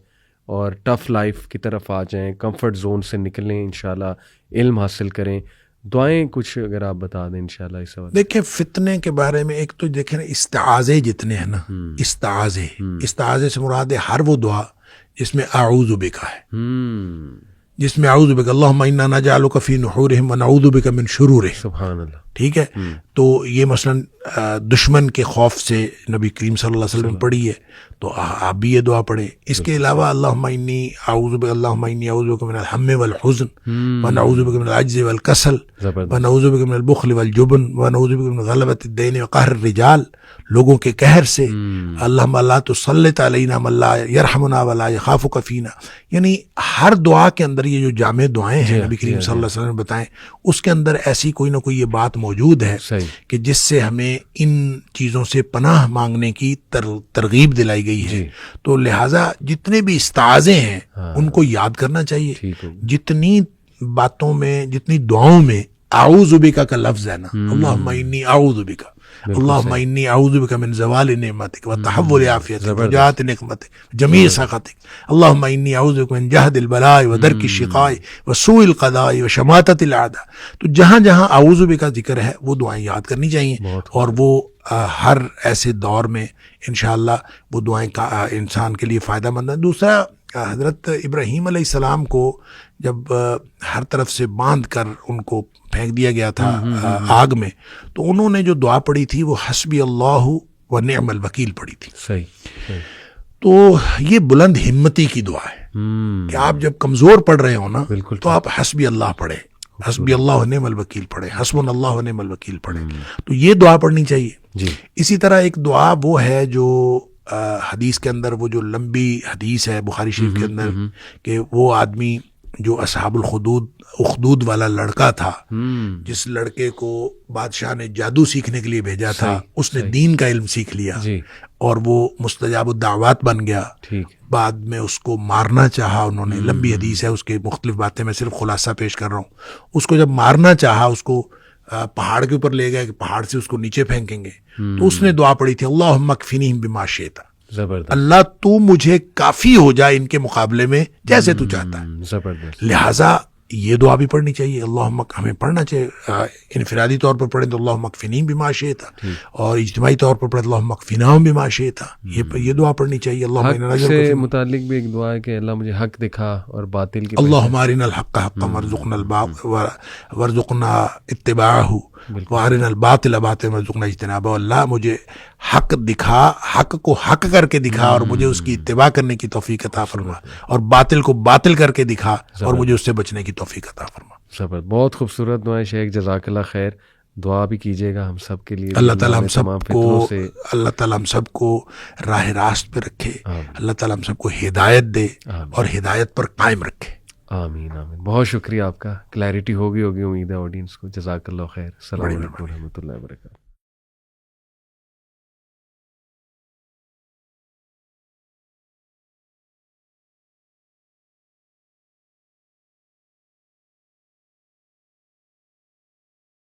اور ٹف لائف کی طرف آ جائیں, کمفرٹ زون سے نکلیں انشاءاللہ, علم حاصل کریں, دعائیں کچھ اگر آپ بتا دیں انشاءاللہ اس وقت. دیکھیں فتنے کے بارے میں ایک تو دیکھیں نا استعاذے جتنے ہیں نا، استعاذے سے مراد ہے ہر وہ دعا جس میں اعوذ بک ہے، جس میں اعوذ بک اللہم انا نجعلک فی نحورہم ونعوذ بک من شرورہم. سبحان اللہ. ٹھیک ہے، تو یہ مثلا دشمن کے خوف سے نبی کریم صلی اللہ علیہ وسلم پڑھی ہے، تو آپ بھی یہ دعا پڑھیں. اس کے علاوہ اللہم انی اعوذ بک من الہم والحزن ونعوذ بک من العجز والکسل ونعوذ بک من البخل والجبن ونعوذ بک من غلبۃ الدین وقہر الرجال، لوگوں کے قہر سے. اللہم لا تسلط علینا من لا یرحمنا ولا یخافک فینا. یعنی ہر دعا کے اندر یہ جو جامع دعائیں ہیں نبی کریم صلی اللہ علیہ وسلم نے بتائیں، اس کے اندر ایسی کوئی نہ کوئی یہ بات موجود ہے کہ جس سے ہمیں ان چیزوں سے پناہ مانگنے کی ترغیب دلائی گئی ہے. تو لہٰذا جتنے بھی استعاذے ہیں ان کو یاد کرنا چاہیے. جتنی باتوں میں، جتنی دعاؤں میں اعوذ بک کا لفظ ہے نا، اللہم انی اعوذ بک، اللہم انی اعوذ بک من زوال نعمتک وتحول عافیتک وجاعت نقمتک جمیع سخطک، اللہم انی اعوذ بک من جہد البلاء ودرک الشقاء وسوء القضاء وشماتۃ الاعداء. تو جہاں جہاں اعوذ بک کا ذکر ہے وہ دعائیں یاد کرنی چاہیے، اور وہ ہر ایسے دور میں انشاءاللہ وہ دعائیں انسان کے لیے فائدہ مند ہیں. دوسرا، حضرت ابراہیم علیہ السلام کو جب ہر طرف سے باندھ کر ان کو پھینک دیا گیا تھا آگ میں، تو انہوں نے جو دعا پڑھی تھی وہ حسبی اللہ و نعم الوکیل پڑھی تھی. صحیح. تو یہ بلند ہمتی کی دعا ہے کہ آپ جب کمزور پڑھ رہے ہو نا تو آپ حسبی اللہ پڑھیں، حسبی اللہ و نعم الوکیل پڑھیں، حسبنا اللہ و نعم الوکیل پڑھیں. تو یہ دعا پڑھنی چاہیے. اسی طرح ایک دعا وہ ہے جو حدیث کے اندر، وہ جو لمبی حدیث ہے بخاری شریف کے اندر، کہ وہ آدمی جو اصحاب اخدود والا لڑکا تھا، جس لڑکے کو بادشاہ نے جادو سیکھنے کے لیے بھیجا تھا، اس نے دین کا علم سیکھ لیا اور وہ مستجاب الدعوات بن گیا. بعد میں اس کو مارنا چاہا انہوں نے، لمبی حدیث ہے، اس کے مختلف باتیں میں صرف خلاصہ پیش کر رہا ہوں. اس کو جب مارنا چاہا، اس کو پہاڑ کے اوپر لے گئے کہ پہاڑ سے اس کو نیچے پھینکیں گے، تو اس نے دعا پڑھی تھی اللہم اکفنیہم بما شئت، اللہ تو مجھے کافی ہو جائے ان کے مقابلے میں جیسے تو چاہتا ہے. لہٰذا یہ دعا بھی پڑھنی چاہیے. اللہم، ہمیں پڑھنا چاہیے انفرادی طور پر پڑھیں تو اللہم اکفنیہم بما شئت، اور اجتماعی طور پر پڑھیں اللہم اکفناہم بما شئت. یہ دعا پڑھنی چاہیے. حق سے متعلق بھی ایک دعا ہے کہ اللہ مجھے حق دکھا اور باطل کی، اللہم ارنا الحق حقا وارزقنا اتباعہ وارنا الباطل باطلا وارزقنا اجتنابہ. اللہ مجھے حق دکھا، حق کو حق کر کے دکھا اور مجھے اس کی اتباع کرنے کی توفیق عطا فرما، اور باطل کو باطل کر کے دکھا اور مجھے اس سے بچنے کی توفیق عطا فرما. زبردست. بہت خوبصورت دعائیں شیخ، جزاک اللہ خیر. دعا بھی کیجیے گا ہم سب کے لیے. اللہ تعالیٰ ہم سب کو راہ راست پہ رکھے، اللہ تعالیٰ ہم سب کو ہدایت دے اور ہدایت پر قائم رکھے. آمین آمین. بہت شکریہ آپ کا. کلیئرٹی ہوگی امید ہے آڈینس کو. جزاک اللہ خیر. السلام علیکم و رحمۃ اللہ وبرکاتہ.